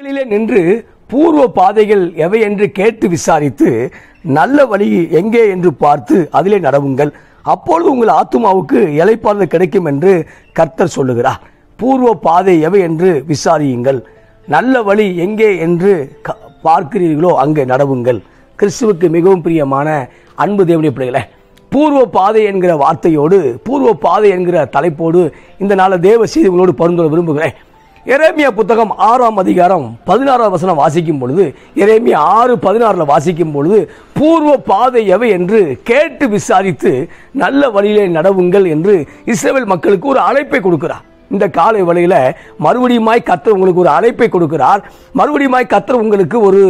நின்று பூர்வ பாதைகள் எவை என்று கேட்டு விசாரித்து நல்ல வழி எங்கே என்று பார்த்து அதிலே நடவுங்கள். அப்பொழுது உங்கள் ஆத்துமாவுக்கு இளைப்பாறுதல் கிடைக்கும் என்று கர்த்தர் சொல்லுகிறார். பூர்வ பாதை எவை என்று விசாரியுங்கள், நல்ல வழி எங்கே என்று பார்க்கிறீர்களோ அங்கே நடவுங்கள். கிறிஸ்துவுக்கு மிகவும் பிரியமான அன்பு தேவனுடைய பிள்ளைகளே, பூர்வ பாதை என்கிற வார்த்தையோடு, பூர்வ பாதை என்கிற தலைப்போடு இந்த நாள தேவ செய்தி உங்களோடு பகிர்ந்து விரும்புகிறேன். எரேமியா புத்தகம் 6ஆம் அதிகாரம் 16ஆம் வசனம் வாசிக்கும் பொழுது, எரேமியா 6:16 வாசிக்கும் பொழுது, பூர்வ பாதை எவை என்று கேட்டு விசாரித்து நல்ல வழியிலே நடவுங்கள் என்று இஸ்ரவேல் மக்களுக்கு ஒரு அழைப்பை கொடுக்கிறார். இந்த காலை வேளையில மறுபடியுமாய் கர்த்தர் உங்களுக்கு ஒரு அழைப்பை கொடுக்கிறார். மறுபடியுமாய் கர்த்தர் உங்களுக்கு ஒரு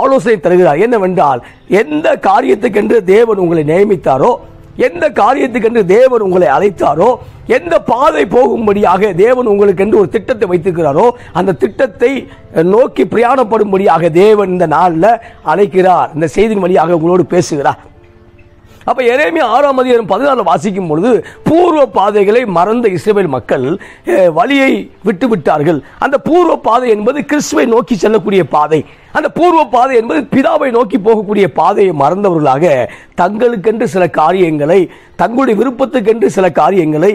ஆலோசனை தருகிறார். என்னவென்றால், எந்த காரியத்துக்கென்று தேவன் உங்களை நியமித்தாரோ, எந்த காரியத்துக்கென்று தேவன் உங்களை அழைத்தாரோ, எந்த பாதை போகும்படியாக தேவன் உங்களுக்கு என்று ஒரு திட்டத்தை வைத்திருக்கிறாரோ, அந்த திட்டத்தை நோக்கி பிரயாணப்படும்படியாக தேவன் இந்த நாளில் அழைக்கிறார். இந்த செய்தியின் வழியாக உங்களோடு பேசுகிறார். அப்ப எரேமியா 6ஆம் அதிகாரம் 16 வாசிக்கும் பொழுது, பூர்வ பாதைகளை மறந்த இஸ்ரவேல் மக்கள் வழியை விட்டு விட்டார்கள். அந்த பூர்வ பாதை என்பது கிறிஸ்துவை நோக்கி செல்லக்கூடிய பாதை. அந்த பூர்வ பாதை என்பது பிதாவை நோக்கி போகக்கூடிய பாதையை மறந்தவர்களாக தங்களுக்கென்று சில காரியங்களை, தங்களுடைய விருப்பத்துக்கென்று சில காரியங்களை,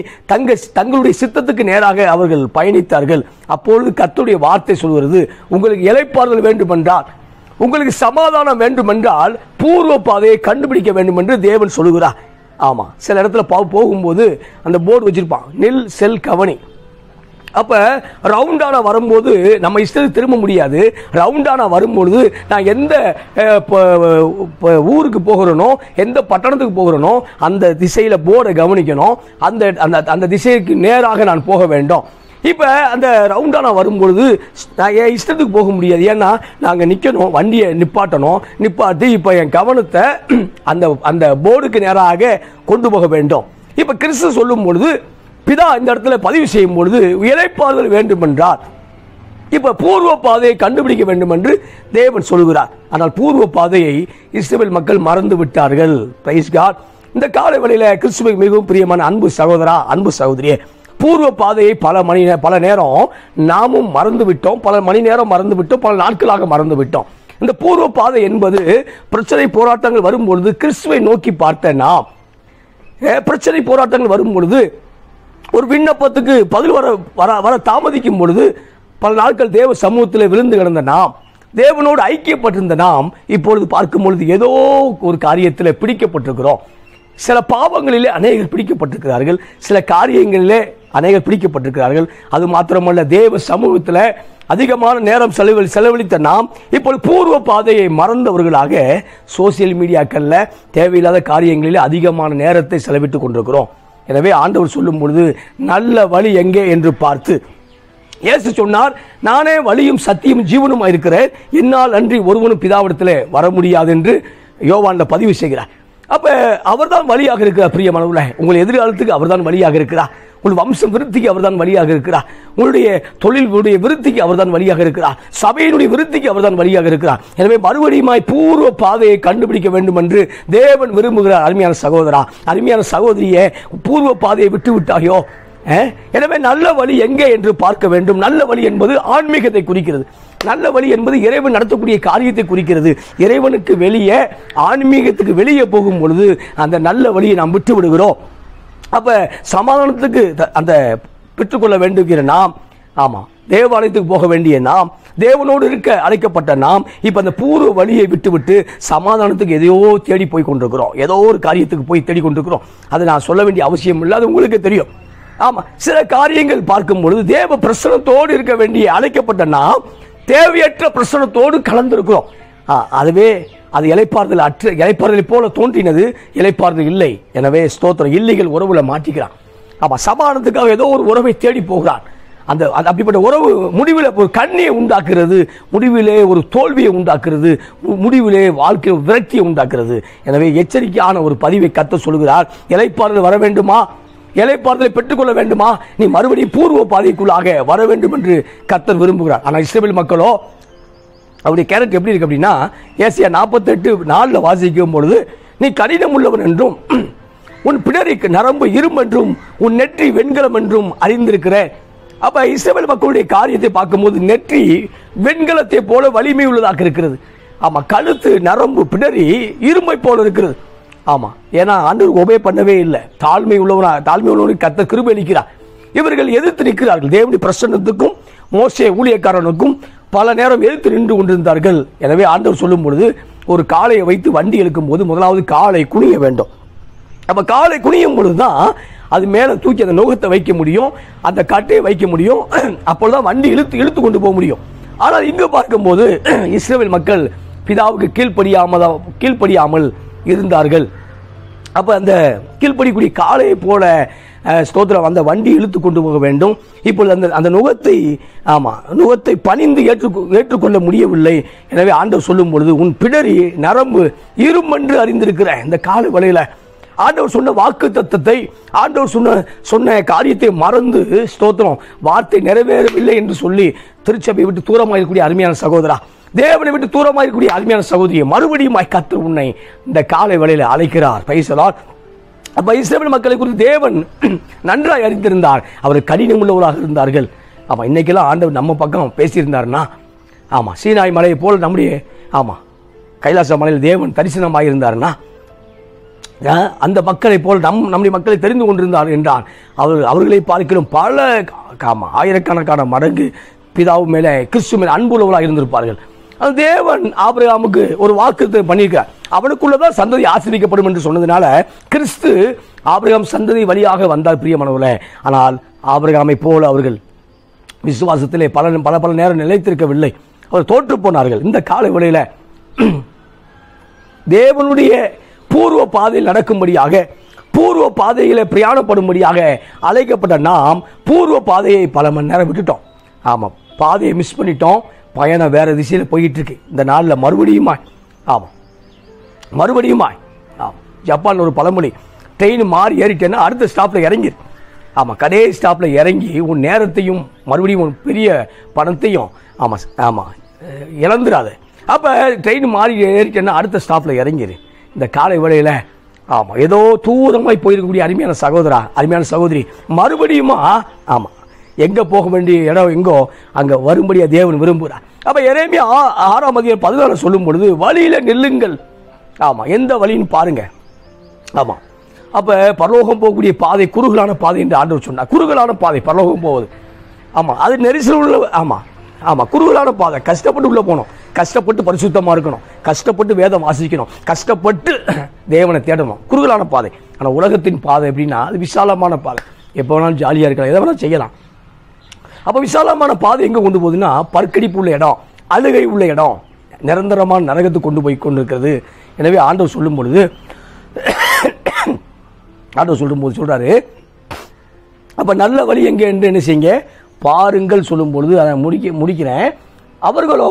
தங்களுடைய சித்தத்துக்கு நேராக அவர்கள் பயணித்தார்கள். அப்பொழுது கர்த்தருடைய வார்த்தை சொல்கிறது, உங்களுக்கு இளைப்பாறுதல் வேண்டுமென்றால், உங்களுக்கு சமாதானம் வேண்டுமென்றால் பூர்வ பாதையை கண்டுபிடிக்க வேண்டும் என்று தேவன் சொல்லுகிறார். ஆமா, சில இடத்துல போகும்போது அந்த போர்டு வச்சிருப்பான், நில் செல் கவனி. அப்ப ரவுண்டான வரும்போது நம்ம இஷ்டத்துக்கு திரும்ப முடியாது. ரவுண்டான வரும்பொழுது நான் எந்த ஊருக்கு போகிறேனோ, எந்த பட்டணத்துக்கு போகிறேனோ அந்த திசையில போர்டை கவனிக்கணும். அந்த திசைக்கு நேராக நான் போக வேண்டும். இப்போ அந்த ரவுண்டானா வரும்பொழுது நான் என் இஷ்டத்துக்கு போக முடியாது. ஏன்னா நாங்கள் நிற்கணும், வண்டியை நிப்பாட்டி இப்போ என் கவனத்தை அந்த போர்டுக்கு நேராக கொண்டு போக வேண்டும். இப்போ கிறிஸ்து சொல்லும் பொழுது, பிதா இந்த இடத்துல பதிவு செய்யும் பொழுது இளைப்பாறுதல் வேண்டுமென்றால், இப்போ பூர்வ பாதையை கண்டுபிடிக்க வேண்டும் என்று தேவன் சொல்கிறார். ஆனால் பூர்வ பாதையை இஸ்ரவேல் மக்கள் மறந்து விட்டார்கள். Praise God. இந்த காலை வேளையில கிறிஸ்துவுக்கு மிகவும் பிரியமான அன்பு சகோதரா, அன்பு சகோதரியே, பூர்வ பாதையை பல நேரம் நாமும் மறந்து விட்டோம், பல மணி நேரம் மறந்து விட்டோம், பல நாட்களாக மறந்து விட்டோம். இந்த பூர்வ பாதை என்பது பிரச்சனை போராட்டங்கள் வரும்பொழுது கிறிஸ்துவை நோக்கி பார்த்த நாம், பிரச்சனை போராட்டங்கள் வரும்பொழுது ஒரு விண்ணப்பத்துக்கு பதில் வர தாமதிக்கும் பொழுது பல நாட்கள் தேவ சமூகத்தில் விழுந்து கிடந்த நாம், தேவனோடு ஐக்கியப்பட்டிருந்த நாம், இப்பொழுது பார்க்கும் பொழுது ஏதோ ஒரு காரியத்தில் பிடிக்கப்பட்டிருக்கிறோம். சில பாவங்களிலே அநேகர் பிடிக்கப்பட்டிருக்கிறார்கள், சில காரியங்களிலே அநேகர் பிடிக்கப்பட்டிருக்கிறார்கள். அது மாத்திரமல்ல, தேவ சமூகத்தில் அதிகமான நேரம் செலவழித்த நாம் இப்பொழுது பூர்வ பாதையை மறந்தவர்களாக சோசியல் மீடியாக்களில் தேவையில்லாத காரியங்களிலே அதிகமான நேரத்தை செலவிட்டுக் கொண்டிருக்கிறோம். எனவே ஆண்டவர் சொல்லும் பொழுது நல்ல வழி எங்கே என்று பார்த்து, இயேசு சொன்னார், நானே வழியும் சத்தியும் ஜீவனும் இருக்கிறேன், என்னால் அன்றி ஒருவனும் பிதாவிடத்தில் வர முடியாது என்று யோவான்ல பதிவு செய்கிறார். அப்ப அவர்தான் வழியாக இருக்கிறார். பிரியமானவர்களே, உங்கள் எதிர்காலத்துக்கு அவர்தான் வழியாக இருக்கிறார். உங்கள் வம்சம் விருத்திக்கு அவர்தான் வழியாக இருக்கிறார். உங்களுடைய தொழிலுடைய விருத்திக்கு அவர்தான் வழியாக இருக்கிறார். சபையினுடைய விருத்திக்கு அவர்தான் வழியாக இருக்கிறார். எனவே மறுபடியுமாய் பூர்வ பாதையை கண்டுபிடிக்க வேண்டும் என்று தேவன் விரும்புகிறார். அருமையான சகோதரா, அருமையான சகோதரியே, பூர்வ பாதையை விட்டு விட்டாயோ? எனவே நல்ல வழி எங்கே என்று பார்க்க வேண்டும். நல்ல வழி என்பது ஆன்மீகத்தை குறிக்கிறது. நல்ல வழி என்பது இறைவன் நடத்தக்கூடிய காரியத்தை குறிக்கிறது. இறைவனுக்கு வெளியே, ஆன்மீகத்துக்கு வெளியே போகும் பொழுது அந்த நல்ல வழியை நாம் விட்டு விடுகிறோம். அப்ப சமாதானத்துக்கு அந்த பெற்றுக்கொள்ள வேண்டுகிற நாம், ஆமா, தேவாலயத்துக்கு போக வேண்டிய நாம், தேவனோடு இருக்க அழைக்கப்பட்ட நாம், இப்ப அந்த பூர்வ வழியை விட்டு சமாதானத்துக்கு எதையோ தேடி போய் கொண்டிருக்கிறோம். ஏதோ ஒரு காரியத்துக்கு போய் தேடி கொண்டிருக்கிறோம். அதை நான் சொல்ல வேண்டிய அவசியம் இல்லை, அது உங்களுக்கு தெரியும். ஆமா, சில காரியங்கள் பார்க்கும் பொழுது தேவ பிரசனத்தோடு இருக்க வேண்டிய அழைக்கப்பட்ட நாம் தேவையற்ற பிரசனத்தோடு கலந்திருக்கிறோம். அதுவே அது இளைப்பாறுதலை போல தோன்றினது, இளைப்பாறுதல் இல்லை. எனவே ஸ்தோத்திரம், இல்லைகள் உறவுல மாட்டிக்கிறான். ஆமா, சமாதானத்துக்காக ஏதோ ஒரு உறவை தேடி போகிறான். அப்படிப்பட்ட உறவு முடிவில் ஒரு கண்ணியை உண்டாக்குறது, முடிவிலே ஒரு தோல்வியை உண்டாக்குறது, முடிவிலே வாழ்க்கை விரக்தியை உண்டாக்குறது. எனவே எச்சரிக்கையான ஒரு பதிவை கர்த்தர் சொல்கிறார். இளைப்பாறுதல் வர வேண்டுமா? இளைப்பாறுதலை பெற்றுக்கொள்ள வேண்டுமா? நீ மறுபடியும் பூர்வ பாதைக்குள்ளாக வர வேண்டும் என்று கர்த்தர் விரும்புகிறார். ஆனால் இஸ்ரவேல் மக்களோ, அவருடைய கேரக்டர் எப்படி இருக்கு அப்படின்னா, ஏசாயா 48:4 வாசிக்கும் பொழுது, நீ கடினம் உள்ளவன் என்றும் உன் பிடரி நரம்பு இரும்பு என்றும் உன் நெற்றி வெண்கலம் என்றும் அறிந்திருக்கிற அப்ப இஸ்ரவேல் மக்களுடைய காரியத்தை பார்க்கும்போது நெற்றி வெண்கலத்தை போல வலிமை உள்ளதாக இருக்கிறது. ஆமா, கழுத்து நரம்பு பிடரி இரும்பை போல இருக்கிறது. ஆமா, ஏன்னா ஆண்டவர் ஒபே பண்ணவே இல்லை. தாழ்மை உள்ளவனுக்கு கர்த்தர் கிருபை அளிக்கிறார். இவர்கள் எதிர்த்து நிற்கிறார்கள். தேவனுடைய பிரசன்னத்துக்கும் மோசே ஊழியக்காரனுக்கும் பல நேரம் எதிர்த்து நின்று கொண்டிருந்தார்கள். எனவே ஆண்டவர் சொல்லும் பொழுது ஒரு காளையை வைத்து வண்டி இழுக்கும் போது முதலாவது காளை குனிய வேண்டும். அப்ப காளை குனியும் பொழுதுதான் அது மேல தூக்கி அந்த நுகத்தை வைக்க முடியும், அந்த கட்டையை வைக்க முடியும். அப்பொழுதுதான் வண்டி இழுத்து கொண்டு போக முடியும். ஆனால் இங்கு பார்க்கும்போது இஸ்ரவேல் மக்கள் பிதாவுக்கு கீழ்ப்படியாமல் இருந்தார்கள். அப்ப அந்த கீழ்ப்படிக்கூடிய காளையை போல ஸ்தோத்திரம் அந்த வண்டி இழுத்து கொண்டு போக வேண்டும். இப்பொழுது அந்த நுகத்தை பணிந்து ஏற்றுக்கொள்ள முடியவில்லை. எனவே ஆண்டவர் சொல்லும் பொழுது உன் பிடரி நரம்பு இருமென்று அறிந்திருக்கிற இந்த கால வலையில ஆண்டவர் சொன்ன வாக்கு தத்தத்தை, ஆண்டவர் சொன்ன காரியத்தை மறந்து ஸ்தோத்திரம் வார்த்தை நிறைவேறவில்லை என்று சொல்லி திருச்சபை விட்டு தூரமாயிருக்கூடிய அருமையான சகோதரா, தேவனை விட்டு தூரமாயிருக்கூடிய அருமையான சகோதரியை மறுபடியும் கர்த்தர் உன்னை இந்த காலை வேளையில அழைக்கிறார். பைசலால். அப்ப இஸ்ரவேல் மக்களை குறித்து தேவன் நன்றாய் அறிந்திருந்தார். அவர் கடினம் உள்ளவராக இருந்தார்கள். ஆமா, இன்னைக்கெல்லாம் ஆண்டவர் நம்ம பக்கம் பேசியிருந்தாருன்னா, ஆமா, சீனாய் மலையை போல் நம்முடைய கைலாச மலையில் தேவன் தரிசனமாக இருந்தாருன்னா, அந்த மக்களை போல் நம்முடைய மக்களை தெரிந்து கொண்டிருந்தார் என்றால் அவர்களை பார்க்கிறோம் பல ஆயிரக்கணக்கான மடங்கு பிதாவு மேலே கிறிஸ்து மேலே அன்புள்ளவர்களாக இருந்திருப்பார்கள். அது தேவன் ஆபிரகாமுக்கு ஒரு வாக்குறுதி பண்ணியிருக்கிறார். அவனுக்குள்ளதான் சந்ததி ஆசீர்வதிக்கப்படும் என்று சொன்னதுனால கிறிஸ்து ஆபிரகாம் சந்ததி வழியாக வந்தார் பிரியமானவர்களே. ஆனால் ஆபிரகாமை போல அவர்கள் விசுவாசத்திலே பல நேரம் நிலைத்திருக்கவில்லை. அவர் தோற்று போனார்கள். இந்த காலை வேளையில தேவனுடைய பூர்வ பாதையில் நடக்கும்படியாக, பூர்வ பாதையில பிரயாணப்படும்படியாக அழைக்கப்பட்ட நாம் பூர்வ பாதையை பல மணி நேரம் விட்டுட்டோம். ஆமா, பாதையை மிஸ் பண்ணிட்டோம். பயணம் வேற திசையில் போயிட்டு இருக்கு. இந்த நாளில் மறுபடியுமாய் ஜப்பான் ஒரு பழமொழி, ட்ரெயின் மாறி ஏறிட்டேன்னா அடுத்த ஸ்டாப்ல இறங்கிரு. ஆமா, கடைசி ஸ்டாப்ல இறங்கி உன் நேரத்தையும் மறுபடியும் உன் பெரிய பணத்தையும் இழந்துடாது. அப்ப ட்ரெயின் மாறி ஏறிட்டேன்னா அடுத்த ஸ்டாப்ல இறங்கிரு. இந்த காலை வேளையில ஏதோ தூரமாய் போயிருக்கக்கூடிய அருமையான சகோதரா, அருமையான சகோதரி, மறுபடியுமா எங்க போக வேண்டிய இடம் எங்கோ அங்க வரும்படியா தேவன் விரும்புகிறார். அப்ப எரேமியா 6:14 சொல்லும் பொழுது வழியில நில்லுங்கள். எந்த வழின்னு பாருங்க. அப்ப பரலோகம் போகக்கூடிய பாதை குறுகலான பாதை என்று ஆண்டவர் சொன்னார். குறுகலான பாதை பரலோகம் போவது. அது நெரிசல் உள்ள குறுகலான பாதை. கஷ்டப்பட்டு உள்ள போகணும், கஷ்டப்பட்டு பரிசுத்தமா இருக்கணும், கஷ்டப்பட்டு வேதம் வாசிக்கணும், கஷ்டப்பட்டு தேவனை தேடணும். குறுகலான பாதை. ஆனா உலகத்தின் பாதை எப்படின்னா அது விசாலமான பாதை. எப்போ வேணாலும் ஜாலியா இருக்கலாம், எதை வேணாலும் செய்யலாம். அப்ப விசாலமான பாதை எங்க கொண்டு போகுதுன்னா பற்கடிப்பு உள்ள இடம், அழுகை உள்ள இடம், நிரந்தரமான நரகத்துக்கு கொண்டு போய் கொண்டிருக்கிறது. எனவே ஆண்டவர் சொல்லும் பொழுது சொல்றாரு, அப்ப நல்ல வழி எங்க என்று என்ன செய்யுங்க பாருங்கள் சொல்லும் பொழுது அதை முடிக்கிறேன். அவர்களோ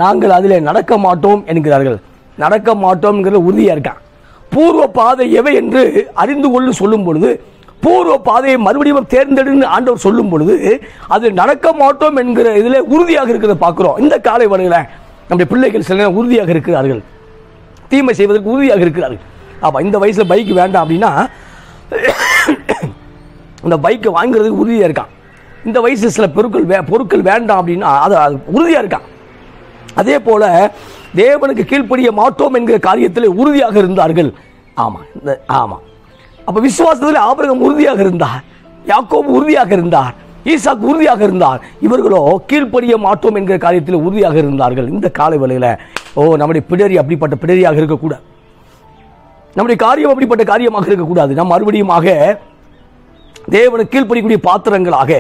நாங்கள் அதில் நடக்க மாட்டோம் என்கிறார்கள். நடக்க மாட்டோம் உறுதியா இருக்கான். பூர்வ பாதை எவை என்று அறிந்து கொள்ளு சொல்லும் பொழுது, பூர்வ பாதையை மறுபடியும் தேர்ந்தெடுன்னு ஆண்டவர் சொல்லும் பொழுது அது நடக்க மாட்டோம் என்கிற இதில் உறுதியாக இருக்கிறத பார்க்கிறோம். இந்த காலை வேளையில நம்முடைய பிள்ளைகள் சில நேரம் உறுதியாக இருக்கிறார்கள், தீமை செய்வதற்கு உறுதியாக இருக்கிறார்கள். இந்த வயசுல பைக் வேண்டாம் அப்படின்னா இந்த பைக்கை வாங்குறதுக்கு உறுதியா இருக்கான். இந்த வயசு சில பொருட்கள் வேண்டாம் அப்படின்னா அது உறுதியா இருக்கான். அதே போல தேவனுக்கு கீழ்ப்படிய மாட்டோம் என்கிற காரியத்தில் உறுதியாக இருந்தார்கள். அப்ப விசுவாசத்தில் ஆபிரகாம் உறுதியாக இருந்தார், யாக்கோபு உறுதியாக இருந்தார், ஈசாக்கு உறுதியாக இருந்தார். இவர்களோ கீழ்ப்படிய மாட்டோம் என்கிற காரியத்தில் உறுதியாக இருந்தார்கள். இந்த காலை வேளையில நம்முடைய பிடரி அப்படிப்பட்ட பிடரியாக இருக்கக்கூடாது, நம்முடைய காரியம் அப்படிப்பட்ட காரியமாக இருக்கக்கூடாது. நாம் மறுபடியுமாக தேவனுக்கு கீழ்ப்படியக்கூடிய பாத்திரங்களாக,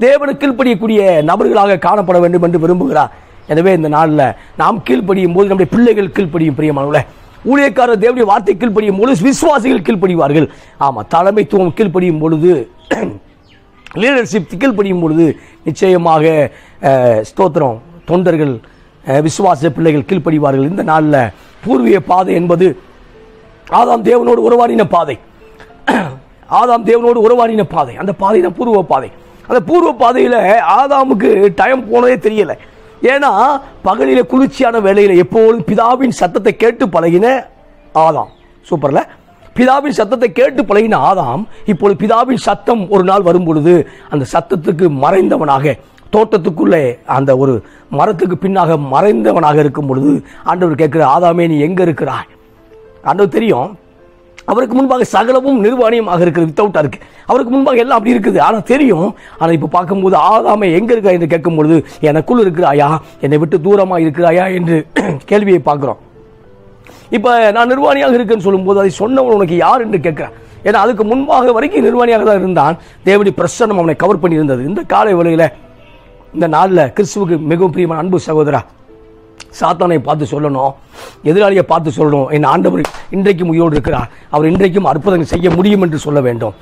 தேவனுக்கு கீழ்ப்படியக்கூடிய நபர்களாக காணப்பட வேண்டும் என்று விரும்புகிறார். எனவே இந்த நாளில் நாம் கீழ்ப்படியும் போது நம்முடைய பிள்ளைகள் கீழ்ப்படியும். பிரியமானவர்களே, ஊழியக்காரர் தேவனுடைய வார்த்தை கீழ்ப்படியும் பொழுது விசுவாசிகள் கீழ்ப்படிவார்கள். தலைமைத்துவம் கீழ்ப்படியும் பொழுது, லீடர்ஷிப் கீழ்ப்படியும் பொழுது நிச்சயமாக ஸ்தோத்திரம் தொண்டர்கள், விசுவாச பிள்ளைகள் கீழ்ப்படிவார்கள். இந்த நாளில் பூர்வீக பாதை என்பது ஆதாம் தேவனோடு உறவாடின பாதை. ஆதாம் தேவனோடு உறவாடின பாதை, அந்த பாதை தான் பூர்வ பாதை. அந்த பூர்வ பாதையில ஆதாமுக்கு டைம் போனதே தெரியல. ஏன்னா பகலில குளிர்ச்சியான வேலையில எப்போதும் பிதாவின் சத்தத்தை கேட்டு பழகின ஆதாம். சூப்பர்ல. பிதாவின் சத்தத்தை கேட்டு பழகின ஆதாம் இப்பொழுது பிதாவின் சத்தம் ஒரு நாள் வரும் பொழுது அந்த சத்தத்துக்கு மறைந்தவனாக, தோட்டத்துக்குள்ளே அந்த ஒரு மரத்துக்கு பின்னாக மறைந்தவனாக இருக்கும் பொழுது ஆண்டவர் கேட்கிற, ஆதாமே நீ எங்க இருக்கிறாய்? ஆண்டவர் தெரியும், அவருக்கு முன்பாக சகலமும் நிர்வாணியமாக இருக்குது, வித்தவுட்டா இருக்கு, அவருக்கு முன்பாக எல்லாம் அப்படி இருக்குது. ஆனால் தெரியும். ஆனால் இப்போ பார்க்கும்போது ஆதாமே எங்க இருக்கா என்று கேட்கும் பொழுது, எனக்குள் இருக்கிறாயா, என்னை விட்டு தூரமா இருக்கிறாயா என்று கேள்வியை பார்க்கிறோம். இப்போ நான் நிர்வாணியாக இருக்கேன்னு சொல்லும்போது அதை சொன்னவன் உனக்கு யார் என்று கேட்கிறேன். ஏன்னா அதுக்கு முன்பாக வரைக்கும் நிர்வாணியாக தான் இருந்தான். தேவனுடைய பிரசன்னம் அவனை கவர் பண்ணி இருந்தது. இந்த காலை வேளையில, இந்த நாளில் கிறிஸ்துவுக்கு மிகவும் பிரியமான அன்பு சகோதரா, சாத்தானை பார்த்து சொல்லணும், எதிராளியை பார்த்து சொல்லணும், என் ஆண்டவர் இன்றைக்கும் உயிரோடு இருக்கிறார், அவர் இன்றைக்கும் அற்புதங்கள் செய்ய முடியும் என்று சொல்ல வேண்டும்.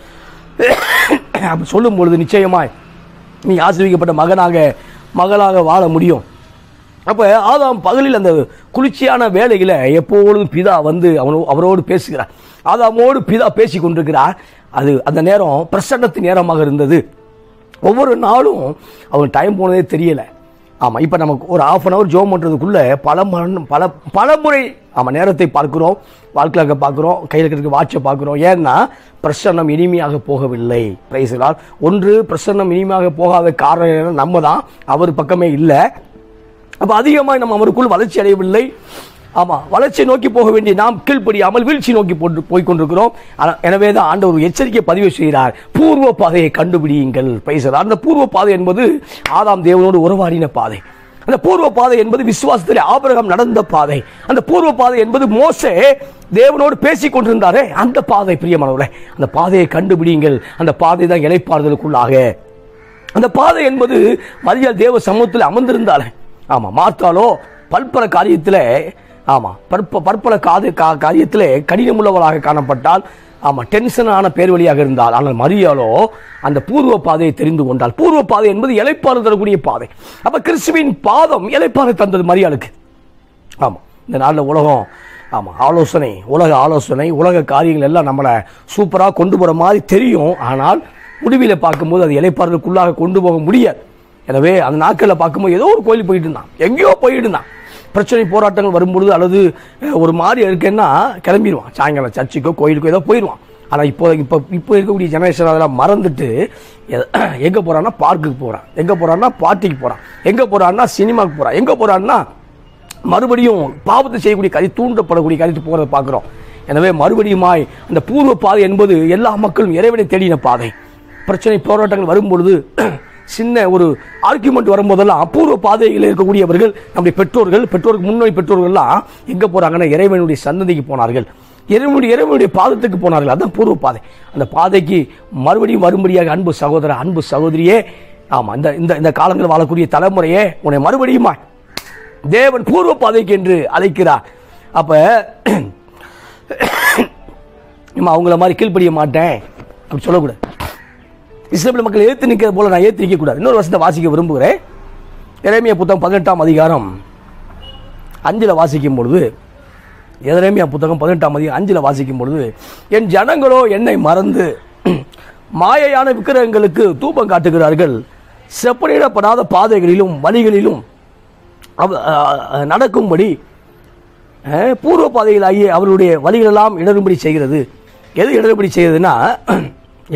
அப்படி சொல்லும் பொழுது நிச்சயமாய் நீ ஆசீர்வதிக்கப்பட்ட மகளாக வாழ முடியும். அப்போ ஆதாம் பகலில் அந்த குளிர்ச்சியான வேலையில் எப்பொழுதும் பிதா வந்து அவரோடு பேசுகிறார். ஆதாமோடு பிதா பேசி கொண்டிருக்கிறார். அது அந்த நேரம் பிரசன்னத்தின் நேரமாக இருந்தது. ஒவ்வொரு நாளும் அவன் டைம் போனதே தெரியலை. ஆமாம், இப்போ நமக்கு ஒரு ½ அன் அவர் ஜோம் பண்ணுறதுக்குள்ளே பல முறை நேரத்தை பார்க்குறோம், வாழ்க்கையாக பார்க்குறோம், கையில் இருக்க வாட்சை பார்க்குறோம். ஏன்னா பிரசன்னம் இனிமையாக போகவில்லை. Price the Lord. ஒன்று, பிரசன்னம் இனிமையாக போகாத காரணம் நம்ம தான், அவர் பக்கமே இல்லை. அப்போ அதிகமாக நம்ம அவருக்குள் வளர்ச்சி அடையவில்லை. ஆமாம், வளர்ச்சியை நோக்கி போக வேண்டிய நாம் கீழ்ப்படியாமல் வீழ்ச்சி நோக்கி போய்கொண்டிருக்கிறோம். எனவே தான் ஆண்டவர் எச்சரிக்கை பதிவு செய்கிறார், பூர்வ பாதையை கண்டுபிடியுங்கள். பேசுகிறார். அந்த பூர்வ பாதை என்பது ஆதாம் தேவனோடு உறவாடின பாதை. அந்த பூர்வ பாதை என்பது விசுவாசத்தில் ஆபிரகாம் நடந்த பாதை. அந்த பூர்வ பாதை என்பது மோசே தேவனோடு பேசிக் கொண்டிருந்தாரே அந்த பாதை. பிரியமானவர்களே, அந்த பாதையை கண்டுபிடியுங்கள். அந்த பாதை தான் இளைப்பாறுதலுக்குள்ளாக. அந்த பாதை என்பது மரியாள் தேவ சமூகத்தில் அமர்ந்திருந்தாலே, ஆமாம், மார்த்தாலோ பல்பல காரியத்தில், ஆமாம், பற்பல காரியத்தில் கடினமுள்ளவளாக காணப்பட்டால், ஆமாம், டென்ஷனான பேர் வழியாக இருந்தால். ஆனால் மரியாளோ அந்த பூர்வ பாதையை தெரிந்து கொண்டால். பூர்வ பாதை என்பது இளைப்பாறு தரக்கூடிய பாதை. அப்போ கிறிஸ்துவின் பாதம் இளைப்பாறு தந்தது மரியாளுக்கு. ஆமாம், இந்த நாளில் உலகம், ஆமாம், உலக ஆலோசனை, உலக காரியங்கள் எல்லாம் நம்மளை சூப்பராக கொண்டு போகிற மாதிரி தெரியும். ஆனால் முடிவில் பார்க்கும்போது அது இளைப்பாறுதலுக்குள்ளாக கொண்டு போக முடியாது. எனவே அந்த நாட்களில் பார்க்கும்போது ஏதோ ஒரு கோயிலுக்கு போயிட்டு இருந்தான், எங்கேயோ போயிட்டு இருந்தான். பிரச்சனை போராட்டங்கள் வரும்பொழுது அல்லது ஒரு மாதிரி இருக்குன்னா கிளம்பிடுவான், சாயங்காலம் சர்ச்சுக்கோ கோயிலுக்கோ ஏதோ போயிடுவான். ஆனால் இப்போ இருக்கக்கூடிய ஜெனரேஷன் அதெல்லாம் மறந்துட்டு எங்கே போகிறான்னா பார்க்குக்கு போகிறான், எங்கே போகிறான்னா பார்ட்டிக்கு போகிறான், எங்கே போகிறான்னா சினிமாவுக்கு போகிறான், எங்கே போகிறான்னா மறுபடியும் பாவத்தை செய்யக்கூடிய காரியம், தூண்டப்படக்கூடிய காரியத்துக்கு போகிறத பார்க்குறோம். எனவே மறுபடியுமாய் அந்த பூர்வ பாதை என்பது எல்லா மக்களும் இறைவனை தேடின பாதை. பிரச்சனை போராட்டங்கள் வரும்பொழுது, சின்ன ஒரு ஆர்கியூமெண்ட் வரும்போதெல்லாம் அபூர்வ பாதையில் இருக்கக்கூடியவர்கள், நம்முடைய பெற்றோருக்கு முன்னோய் பெற்றோர்கள்லாம் எங்கே போகிறாங்கன்னா இறைவனுடைய சந்ததிக்கு போனார்கள், இறைவனுடைய பாதத்துக்கு போனார்கள். அதுதான் பூர்வ பாதை. அந்த பாதைக்கு மறுபடியும் வரும்படியாக அன்பு சகோதர, அன்பு சகோதரியே, ஆமாம், இந்த காலங்களில் வாழக்கூடிய தலைமுறையே உன்னை மறுபடியுமா தேவன் பூர்வ பாதைக்கு என்று அழைக்கிறார். அப்போ அவங்கள மாதிரி கீழ்ப்படிய மாட்டேன் அப்படி சொல்லக்கூடாது. இஸ்ரவேல் மக்கள் ஏற்று நிற்கிறது போல நான் ஏற்று நிற்கக்கூடாது. இன்னொரு வசனத்தை வாசிக்க விரும்புகிறேன். எரேமியா புத்தகம் 18ஆம் அதிகாரம் 5 வாசிக்கும் பொழுது, எரேமியா புத்தகம் 18ஆம் அதிகாரம் 5 வாசிக்கும் பொழுது, என் ஜனங்களோ என்னை மறந்து மாயையான விக்கிரகங்களுக்கு தூபம் காட்டுகிறார்கள், செப்பனிடப்படாத பாதைகளிலும் வழிகளிலும் நடக்கும்படி பூர்வ பாதைகளாகிய அவருடைய வழிகளெல்லாம் இடரும்படி செய்கிறது. எது இடரும்படி செய்கிறதுனா,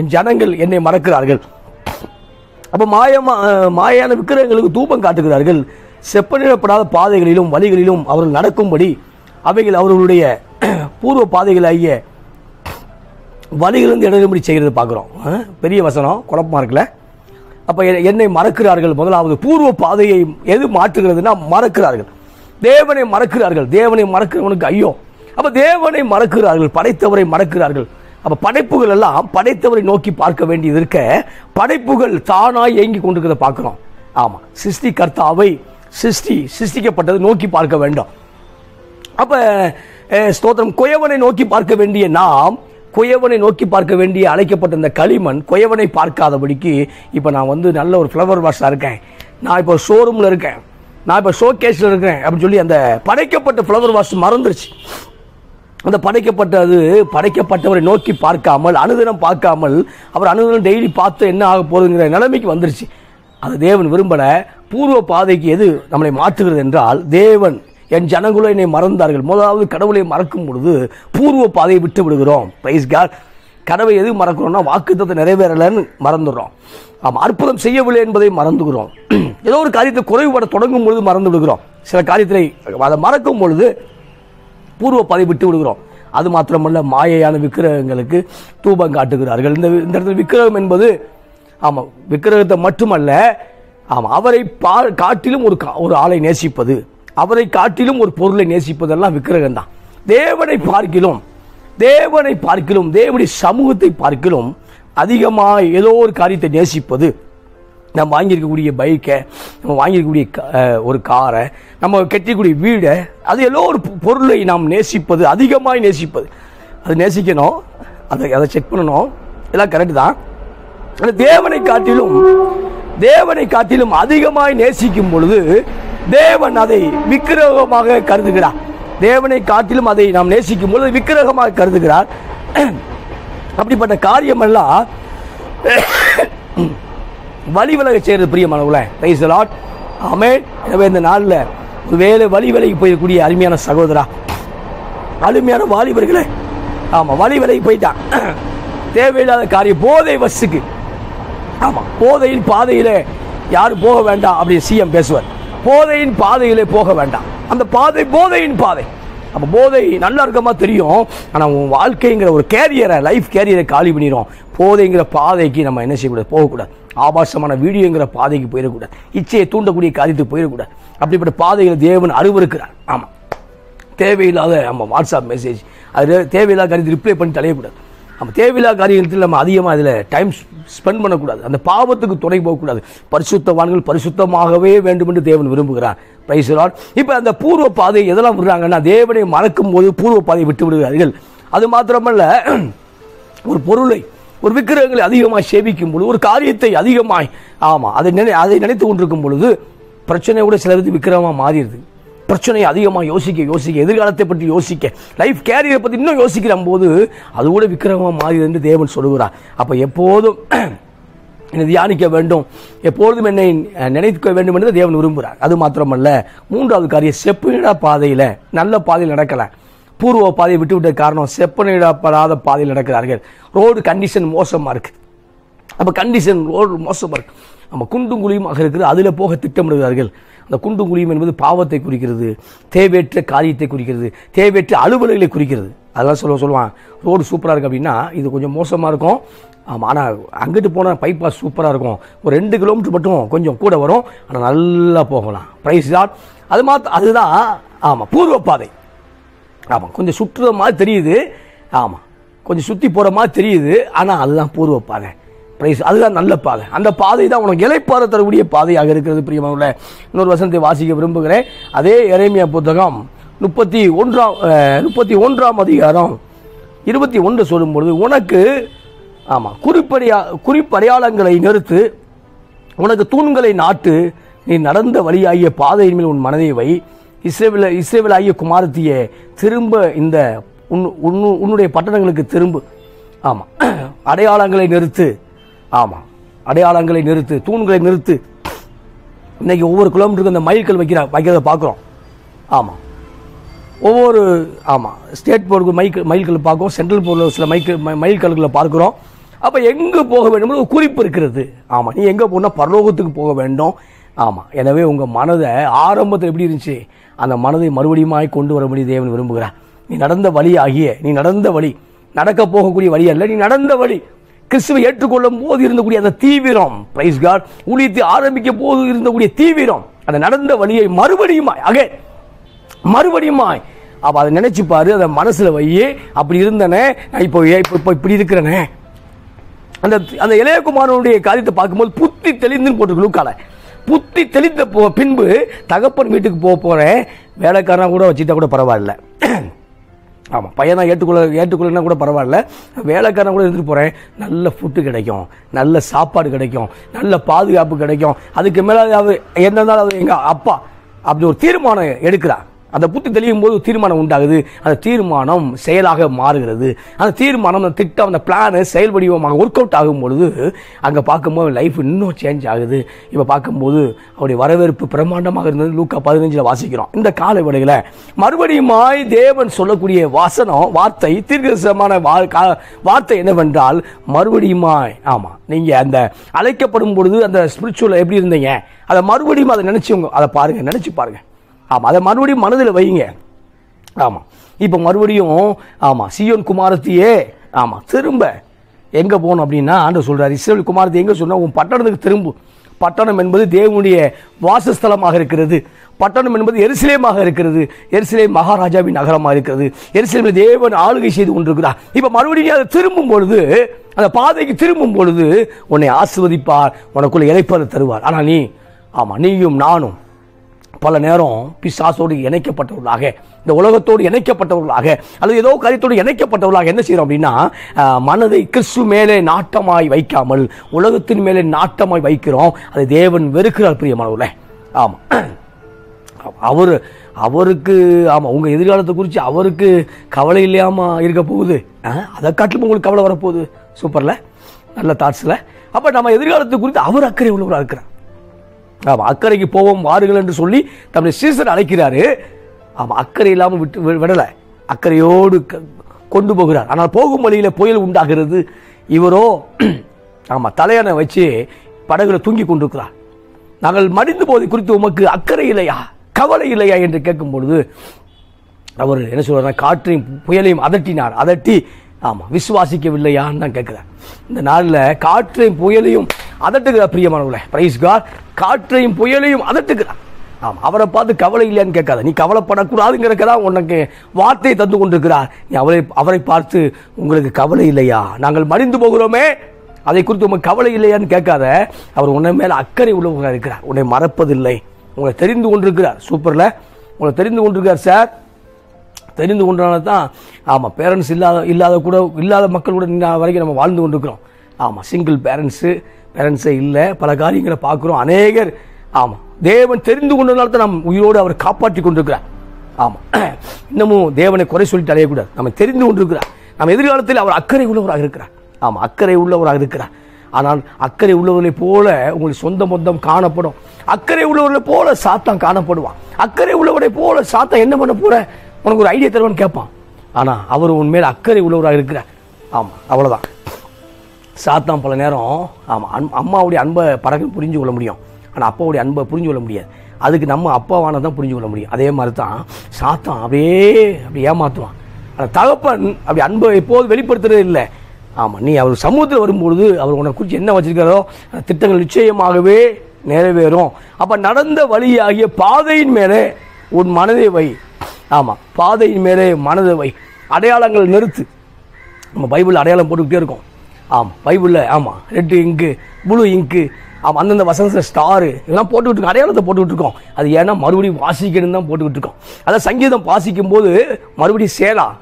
என் ஜனங்கள் என்னை மறக்கிறார்கள். அப்போ மாயான விக்கிரகங்களுக்கு தூபம் காட்டுகிறார்கள், செப்பனிடப்படாத பாதைகளிலும் வழிகளிலும் அவர்கள் நடக்கும்படி அவைகள் அவர்களுடைய பூர்வ பாதைகளாகிய வழிகளிலிருந்து இடரும்படி செய்கிறது பார்க்குறோம். பெரிய வசனம், குழப்பமாக இருக்குல்ல? அப்போ என்னை மறக்கிறார்கள். முதலாவது பூர்வ பாதையை எது மாற்றுகிறதுனா மறக்கிறார்கள், தேவனை மறக்கிறார்கள். தேவனை மறக்கிறவனுக்கு ஐயோ. அப்போ தேவனை மறக்கிறார்கள், படைத்தவரை மறக்கிறார்கள். அப்போ படைப்புகள் எல்லாம் படைத்தவரை நோக்கி பார்க்க வேண்டியது இருக்க, படைப்புகள் தானாய் இயங்கி கொண்டிருக்கிறத பார்க்கிறோம். ஆமாம், சிருஷ்டிகர்த்தாவை சிருஷ்டிக்கப்பட்டதை நோக்கி பார்க்க வேண்டும். அப்போ ஸ்தோத்திரம், குயவனை நோக்கி பார்க்க வேண்டிய நாம், குயவனை நோக்கி பார்க்க வேண்டிய அழைக்கப்பட்ட இந்த களிமண் குயவனை பார்க்காதபடிக்கு, இப்போ நான் நல்ல ஒரு ஃப்ளவர் வாஷாக இருக்கேன், நான் இப்போ ஷோரூமில் இருக்கேன், நான் இப்போ ஷோ கேஸில் இருக்கேன் அப்படின்னு சொல்லி அந்த படைக்கப்பட்ட ஃப்ளவர் வாஷ் மறந்துருச்சு. அந்த படைக்கப்பட்டவரை நோக்கி பார்க்காமல், அனுதினம் பார்க்காமல், அவர் அனுதினம் டெய்லி பார்த்து என்ன ஆக போகுதுங்கிற நிலைமைக்கு வந்துருச்சு. அது தேவன் விரும்பல. பூர்வ பாதைக்கு எது நம்மளை மாற்றுகிறது என்றால், தேவன் என் ஜனங்களும் என்னை மறந்தார்கள். முதலாவது கடவுளை மறக்கும் பொழுது பூர்வ பாதையை விட்டு விடுகிறோம். Praise God. கடவுளை எது மறக்கிறோம்னா வாக்குத்தத்தம் நிறைவேறலன்னு மறந்துடுறோம். ஆமாம், அற்புதம் செய்யவில்லை என்பதை மறந்துகிறோம். ஏதோ ஒரு காரியத்தை குறைவுபட தொடங்கும் பொழுது மறந்து விடுகிறோம். சில காரியத்தை அதை மறக்கும் பொழுது பூர்வ பாதை விட்டு விடுகிறோம். அது மாத்திரமல்ல, மாயையான விக்கிரகங்களுக்கு தூபம் காட்டுகிறார்கள். இந்த இடத்துல விக்கிரகம் என்பது ஆமாம் விக்கிரகத்தை மட்டுமல்ல, ஆமாம் அவரை காட்டிலும் ஒரு ஆளை நேசிப்பது, அவரை காட்டிலும் ஒரு பொருளை நேசிப்பதெல்லாம் விக்கிரகம் தான். தேவனை பார்க்கிலும் தேவனுடைய சமூகத்தை பார்க்கிலும் அதிகமாக ஏதோ ஒரு காரியத்தை நேசிப்பது, நம்ம வாங்கியிருக்கக்கூடிய பைக்கை, நம்ம வாங்கியிருக்கக்கூடிய ஒரு காரை, நம்ம கட்டிக்கூடிய வீடை, அது ஏதோ ஒரு பொருளை நாம் நேசிப்பது, அதிகமாக நேசிப்பது. அது நேசிக்கணும், அதை செக் பண்ணணும், எல்லாம் கரெக்டு தான். ஆனால் தேவனை காட்டிலும் அதிகமாக நேசிக்கும் பொழுது தேவன் அதை விக்கிரகமாக கருதுகிறார். தேவனை காட்டிலும் அதை நாம் நேசிக்கும் பொழுது விக்கிரகமாக கருதுகிறார். அப்படிப்பட்ட காரியமெல்லாம் வழி விலக செய்யறது பிரியமானவர்களே. Praise the Lord. ஆமென். எனவே இந்த நாளில் ஒருவேளை வழி விலகி போயக்கூடிய அருமையான சகோதரா, அருமையான வாலிபர்களே, ஆமாம் வழி விலகி போயிட்டான். தேவையில்லாத காரியம், போதை வசுக்கு, ஆமாம் போதையின் பாதையிலே யாரும் போக வேண்டாம் அப்படின்னு சிஎம் பேசுவார். போதையின் பாதையிலே போக வேண்டாம். அந்த பாதை போதையின் பாதை. அப்போ போதை நல்லா இருக்கமா தெரியும், ஆனால் உன் வாழ்க்கைங்கிற ஒரு கேரியரை, லைஃப் கேரியரை காலி பண்ணிடும். போதைங்கிற பாதைக்கு நம்ம என்ன செய்யக்கூடாது, போகக்கூடாது. ஆபாசமான வீடியோங்கிற பாதைக்கு போயிடக்கூடாது. இச்சையை தூண்டக்கூடிய காரியத்துக்கு போயிடக்கூடாது. அப்படிப்பட்ட பாதைகளை தேவன் அருவருக்கிறார். ஆமாம், தேவையில்லாத நம்ம வாட்ஸ்அப் மெசேஜ், அது தேவையில்லாத காரியத்தை ரிப்ளை பண்ணி தலையக்கூடாது. நம்ம தேவையில்லாத காரியத்தில் நம்ம அதிகமாக அதில் டைம் ஸ்பெண்ட் பண்ணக்கூடாது. அந்த பாவத்துக்கு துணை போகக்கூடாது. பரிசுத்தவான்கள் பரிசுத்தமாகவே வேண்டும் என்று தேவன் விரும்புகிறார். Price the Lord. இப்போ அந்த பூர்வ பாதை எதெல்லாம் விடுறாங்கன்னா, தேவனை மறக்கும் போது பூர்வ பாதையை விட்டு விடுகிறார்கள். அது மாத்திரமல்ல, ஒரு பொருளை, ஒரு விக்கிரகங்களை அதிகமாக சேவிக்கும் பொழுது, ஒரு காரியத்தை அதிகமாய் ஆமாம் அதை நினைத்து கொண்டிருக்கும் பொழுது பிரச்சனை கூட சிலருக்கு விக்கிரகமாக மாறிடுது. பிரச்சனையை அதிகமாக யோசிக்க, எதிர்காலத்தை பற்றி யோசிக்க, லைஃப் கேரியரை பற்றி இன்னும் யோசிக்கிற போது அது கூட விக்கிரகமாக மாறியது என்று தேவன் சொல்லுகிறார். அப்போ எப்போதும் என்னை தியானிக்க வேண்டும், எப்பொழுதும் என்னை நினைக்க வேண்டும் என்று தேவன் விரும்புகிறார். அது மாத்திரமல்ல, மூன்றாவது காரியம், செப்பனிடா பாதையில், நல்ல பாதையில் நடக்கல, பூர்வ பாதையை விட்டுவிட்ட காரணம் செப்பனிடப்படாத பாதையில் நடக்கிறார்கள். ரோடு கண்டிஷன் மோசமாக இருக்குது. அப்போ கண்டிஷன் ரோடு மோசமாக இருக்குது. நம்ம குண்டும் குழியுமாக இருக்குது, அதில் போக திட்டமிடுகிறார்கள். அந்த குண்டும் குழியும் என்பது பாவத்தை குறிக்கிறது, தேவையற்ற காரியத்தை குறிக்கிறது, தேவையற்ற அலுவல்களை குறிக்கிறது. அதெல்லாம் சொல்லுவான், ரோடு சூப்பராக இருக்குது அப்படின்னா இது கொஞ்சம் மோசமாக இருக்கும். ஆமாம், ஆனால் அங்கிட்டு போனால் பைபாஸ் சூப்பராக இருக்கும், ஒரு 2 கிலோமீட்டர் மட்டும் கொஞ்சம் கூட வரும், ஆனால் நல்லா போகலாம். Praise Lord. அதுதான் ஆமாம் பூர்வ பாதை. ஆமாம், கொஞ்சம் சுற்றுற மாதிரி தெரியுது, ஆமாம் கொஞ்சம் சுற்றி போகிற மாதிரி தெரியுது, ஆனால் அதுதான் பூர்வ பாதை. பிரைஸ், அதுதான் நல்ல பாதை. அந்த பாதை தான் உனக்கு இளைப்பாற தரக்கூடிய பாதையாக இருக்கிறது. பிரியமானவர்களே, இன்னொரு வசனத்தை வாசிக்க விரும்புகிறேன். அதே எரேமியா புத்தகம் 31ஆம் அதிகாரம் 21 சொல்லும்பொழுது, உனக்கு ஆமாம் குறிப்படையாளங்களை நிறுத்து, உனக்கு தூண்களை நாட்டு, நீ நடந்த வழியாகிய பாதையின் மேல் உன் மனதை வை, இஸ்ரவேல் ஆகிய குமாரத்தியே திரும்ப இந்த உன்னுடைய பட்டணங்களுக்கு திரும்பு. ஆமாம், அடையாளங்களை நிறுத்து, ஆமாம் அடையாளங்களை நிறுத்து, தூண்களை நிறுத்து. இன்னைக்கு ஒவ்வொரு கிலோமீட்டருக்கு அந்த மைல்கல் வைக்கிறத பார்க்குறோம். ஆமாம், ஒவ்வொரு ஆமாம் ஸ்டேட் போர்டுக்கு மைல்கல் பார்க்குறோம், சென்ட்ரல் போர்டில் சில மைல்கல்களை பார்க்குறோம். அப்போ எங்கே போக வேண்டும் ஒரு குறிப்பு இருக்கிறது. ஆமாம், நீ எங்கே போனால் பரலோகத்துக்கு போக வேண்டும். ஆமாம், எனவே உங்கள் மனதை ஆரம்பத்தில் எப்படி இருந்துச்சு, அந்த மனதை மறுபடியும் கொண்டு வரபடி தேவன் விரும்புகிறார். நீ நடந்த வழி ஆகிய, நீ நடந்த வழி நடக்க போகக்கூடிய வழி அல்ல, நீ நடந்த வழி, கிறிஸ்துவை ஏற்றுக்கொள்ளும் போது இருந்தக்கூடிய அந்த தீவிரம், பிரைஸ் காட், ஊழியத்தை ஆரம்பிக்க போது இருந்தக்கூடிய தீவிரம், அந்த நடந்த வழியை மறுபடியுமாய் அப்போ அதை நினைச்சு பாரு, அதை மனசுல வையே. அப்படி இருந்தனே, நான் இப்போ இப்படி இருக்கிறேனே. அந்த இளையகுமாரனுடைய காரியத்தை பார்க்கும்போது புத்தி தெளிந்துன்னு போட்டு லூக்கால, புத்தி தெளிந்த பின்பு தகப்பன் வீட்டுக்கு போறேன், வேலைக்காரனா கூட வச்சுட்டா கூட பரவாயில்ல. ஆமாம், பையனா ஏற்றுக்கொள்ளனா கூட பரவாயில்ல, வேலைக்காரன் கூட எடுத்துகிட்டு போகிறேன், நல்ல ஃபுட்டு கிடைக்கும், நல்ல சாப்பாடு கிடைக்கும், நல்ல பாதுகாப்பு கிடைக்கும். அதுக்கு மேலே அவர் என்ன இருந்தாலும் அவர் எங்கள் அப்பா அப்படி ஒரு தீர்மானம் எடுக்கிறார். அந்த புத்தி தெளியும் போது தீர்மானம் உண்டாகுது. அந்த தீர்மானம் செயலாக மாறுகிறது. அந்த தீர்மானம், அந்த திட்டம், அந்த பிளான் செயல் வடிவமாக ஒர்க் அவுட் ஆகும் பொழுது அங்கே பார்க்கும்போது லைஃப் இன்னும் சேஞ்ச் ஆகுது. இப்போ பார்க்கும்போது அவருடைய வரவேற்பு பிரம்மாண்டமாக இருந்தது. லூக்கா 15 வாசிக்கிறோம். இந்த காலை வேளையில் மறுபடியுமாய் தேவன் சொல்லக்கூடிய வார்த்தை தீர்க்கதரிசனமான வார்த்தை என்னவென்றால் மறுபடியுமாய். ஆமாம், நீங்கள் அந்த அழைக்கப்படும் பொழுது அந்த ஸ்பிரிச்சுவல் எப்படி இருந்தீங்க, அதை மறுபடியும் அதை நினச்சிவங்க, அதை பாருங்கள், நினச்சி பாருங்கள். ஆமாம், அதை மறுபடியும் மனதில் வைங்க. ஆமாம், இப்போ மறுபடியும் ஆமாம் சீயோன் குமாரத்தியே ஆமாம் திரும்ப எங்கே போகணும் அப்படின்னா ஆண்டவர் சொல்கிறார், இஸ்ரவேல் குமாரத்தி எங்கே சொன்னால் உன் பட்டணத்துக்கு திரும்பு. பட்டணம் என்பது தேவனுடைய வாசஸ்தலமாக இருக்கிறது. பட்டணம் என்பது எருசலேமாக இருக்கிறது. எருசலேம் மகாராஜாவின் நகரமாக இருக்கிறது. எருசலேமில் தேவன் ஆளுகை செய்து கொண்டிருக்கிறார். இப்போ மறுபடியும் அதை திரும்பும் பொழுது, அந்த பாதைக்கு திரும்பும் பொழுது உன்னை ஆசீர்வதிப்பார், உனக்குள்ள இளைப்பாறை தருவார். ஆனால் நீயும் நானும் பல நேரம் பிசாசோடு இணைக்கப்பட்டவர்களாக, இந்த உலகத்தோடு இணைக்கப்பட்டவர்களாக, அல்லது ஏதோ காரியத்தோடு இணைக்கப்பட்டவர்களாக என்ன செய்யறோம் அப்படின்னா மனதை கிறிஸ்து மேலே நாட்டமாய் வைக்காமல் உலகத்தின் மேலே நாட்டமாய் வைக்கிறோம். அதை தேவன் வெறுக்கிறார் பிரியமானவர்களே. ஆமாம், அவருக்கு ஆமாம் உங்கள் எதிர்காலத்தை குறித்து அவருக்கு கவலை இல்லாமல் இருக்க போகுது. அதை காட்டிலும் உங்களுக்கு கவலை வரப்போகுது. சூப்பரில், நல்ல தாட்ஸில். அப்போ நம்ம எதிர்காலத்தை குறித்து அவர் அக்கறை உள்ளவராக இருக்கிறார். ஆமாம், அக்கறைக்கு போவோம் வாருங்கள் என்று சொல்லி தம்முடைய சீசர் அழைக்கிறாரு. ஆமாம், அக்கறை இல்லாமல் விடலை, அக்கறையோடு கொண்டு போகிறார். ஆனால் போகும் வழியில் புயல் உண்டாகிறது. இவரோ ஆமாம் தலையணை வச்சு படகுல தூங்கி கொண்டிருக்கிறார். நாங்கள் மடிந்து போதை குறித்து உமக்கு அக்கறை இல்லையா, கவலை இல்லையா என்று கேட்கும் பொழுது அவர் என்ன சொல்றார், காற்றையும் புயலையும் அதட்டி ஆமாம் விசுவாசிக்கவில்லையான்னு தான் கேட்குறார். இந்த நாளில் காற்றையும் புயலையும் அதட்டுகிறார் பிரியமானவர்களே. Praise God. காற்றையும் புயலையும் அதட்டுகிறார். ஆமாம், அவரை பார்த்து கவலை இல்லையான்னு கேட்காத, நீ கவலைப்படக்கூடாதுங்கிறக்கா உனக்கு வார்த்தையை தந்து கொண்டிருக்கிறார். நீ அவரை பார்த்து உங்களுக்கு கவலை இல்லையா, நாங்கள் மடிந்து போகிறோமே அதை குறித்து உங்களுக்கு கவலை இல்லையான்னு கேட்காத. அவர் உன்னை மேலே அக்கறை உள்ளவராக இருக்கிறார். உன்னை மறப்பதில்லை, உங்களை தெரிந்து கொண்டிருக்கிறார். சூப்பரில், உங்களை தெரிந்து கொண்டிருக்கிறார் சார். தெரிந்து கொண்டனால தான் ஆமாம் பேரண்ட்ஸ் இல்லாத மக்கள் கூட வரைக்கும் நம்ம வாழ்ந்து கொண்டிருக்கிறோம். ஆமாம், சிங்கிள் பேரண்ட்ஸே இல்லை, பல காரியங்களை பார்க்குறோம். அநேகர் ஆமாம் தேவன் தெரிந்து கொண்டனால தான் நம்ம உயிரோடு அவர் காப்பாற்றி கொண்டிருக்கிறார். ஆமாம், இன்னமும் தேவனை குறை சொல்லிட்டு அடையக்கூடாது. நம்ம தெரிந்து கொண்டிருக்கிறார். நம்ம எதிர்காலத்தில் அவர் அக்கறை உள்ளவராக இருக்கிறார். ஆமாம், அக்கறை உள்ளவராக இருக்கிறார். ஆனால் அக்கறை உள்ளவர்களை போல உங்களுக்கு சொந்த மொத்தம் காணப்படும். அக்கறை உள்ளவர்களை போல சாத்தான் காணப்படுவான். அக்கறை உள்ளவரை போல சாத்தான் என்ன பண்ண போற, உனக்கு ஒரு ஐடியா தருவான்னு கேட்பான். ஆனால் அவர் உண்மையில் அக்கறை உள்ளவராக இருக்கிறார். ஆமாம், அவ்வளோதான். சாத்தான் பல நேரம் ஆமாம் அம்மாவுடைய அன்பை பறக்க புரிஞ்சு கொள்ள முடியும், ஆனால் அப்பாவுடைய அன்பை புரிஞ்சு கொள்ள முடியாது. அதுக்கு நம்ம அப்பாவானதான் புரிஞ்சு கொள்ள முடியும். அதே மாதிரி தான் சாத்தான் அப்படி ஏமாற்றுவான். ஆனால் தகப்பன் அப்படி அன்பை எப்போது வெளிப்படுத்துறது இல்லை. ஆமாம், நீ அவர் சமூகத்தில் வரும்பொழுது அவர் உன்னை குறித்து என்ன வச்சிருக்காரோ திட்டங்கள் நிச்சயமாகவே நிறைவேறும். அப்போ நடந்த வழியாகிய பாதையின் மேலே உன் மனதை வை. ஆமாம், பாதையின் மேலே மனதை வை. அடையாளங்கள் நிறுத்து. நம்ம பைபிளில் அடையாளம் போட்டுக்கிட்டே இருக்கோம். ஆமாம், பைபிளில் ஆமாம் ரெட்டு இங்கு, ப்ளூ இங்கு, ஆமாம் அந்தந்த வசனத்தில் ஸ்டாரு இதெல்லாம் போட்டுக்கிட்டு இருக்கோம், அடையாளத்தை போட்டுக்கிட்டு இருக்கோம். அது ஏன்னா மறுபடியும் வாசிக்கணும் தான் போட்டுக்கிட்டு இருக்கோம். அதான் சங்கீதம் வாசிக்கும் போது மறுபடியும்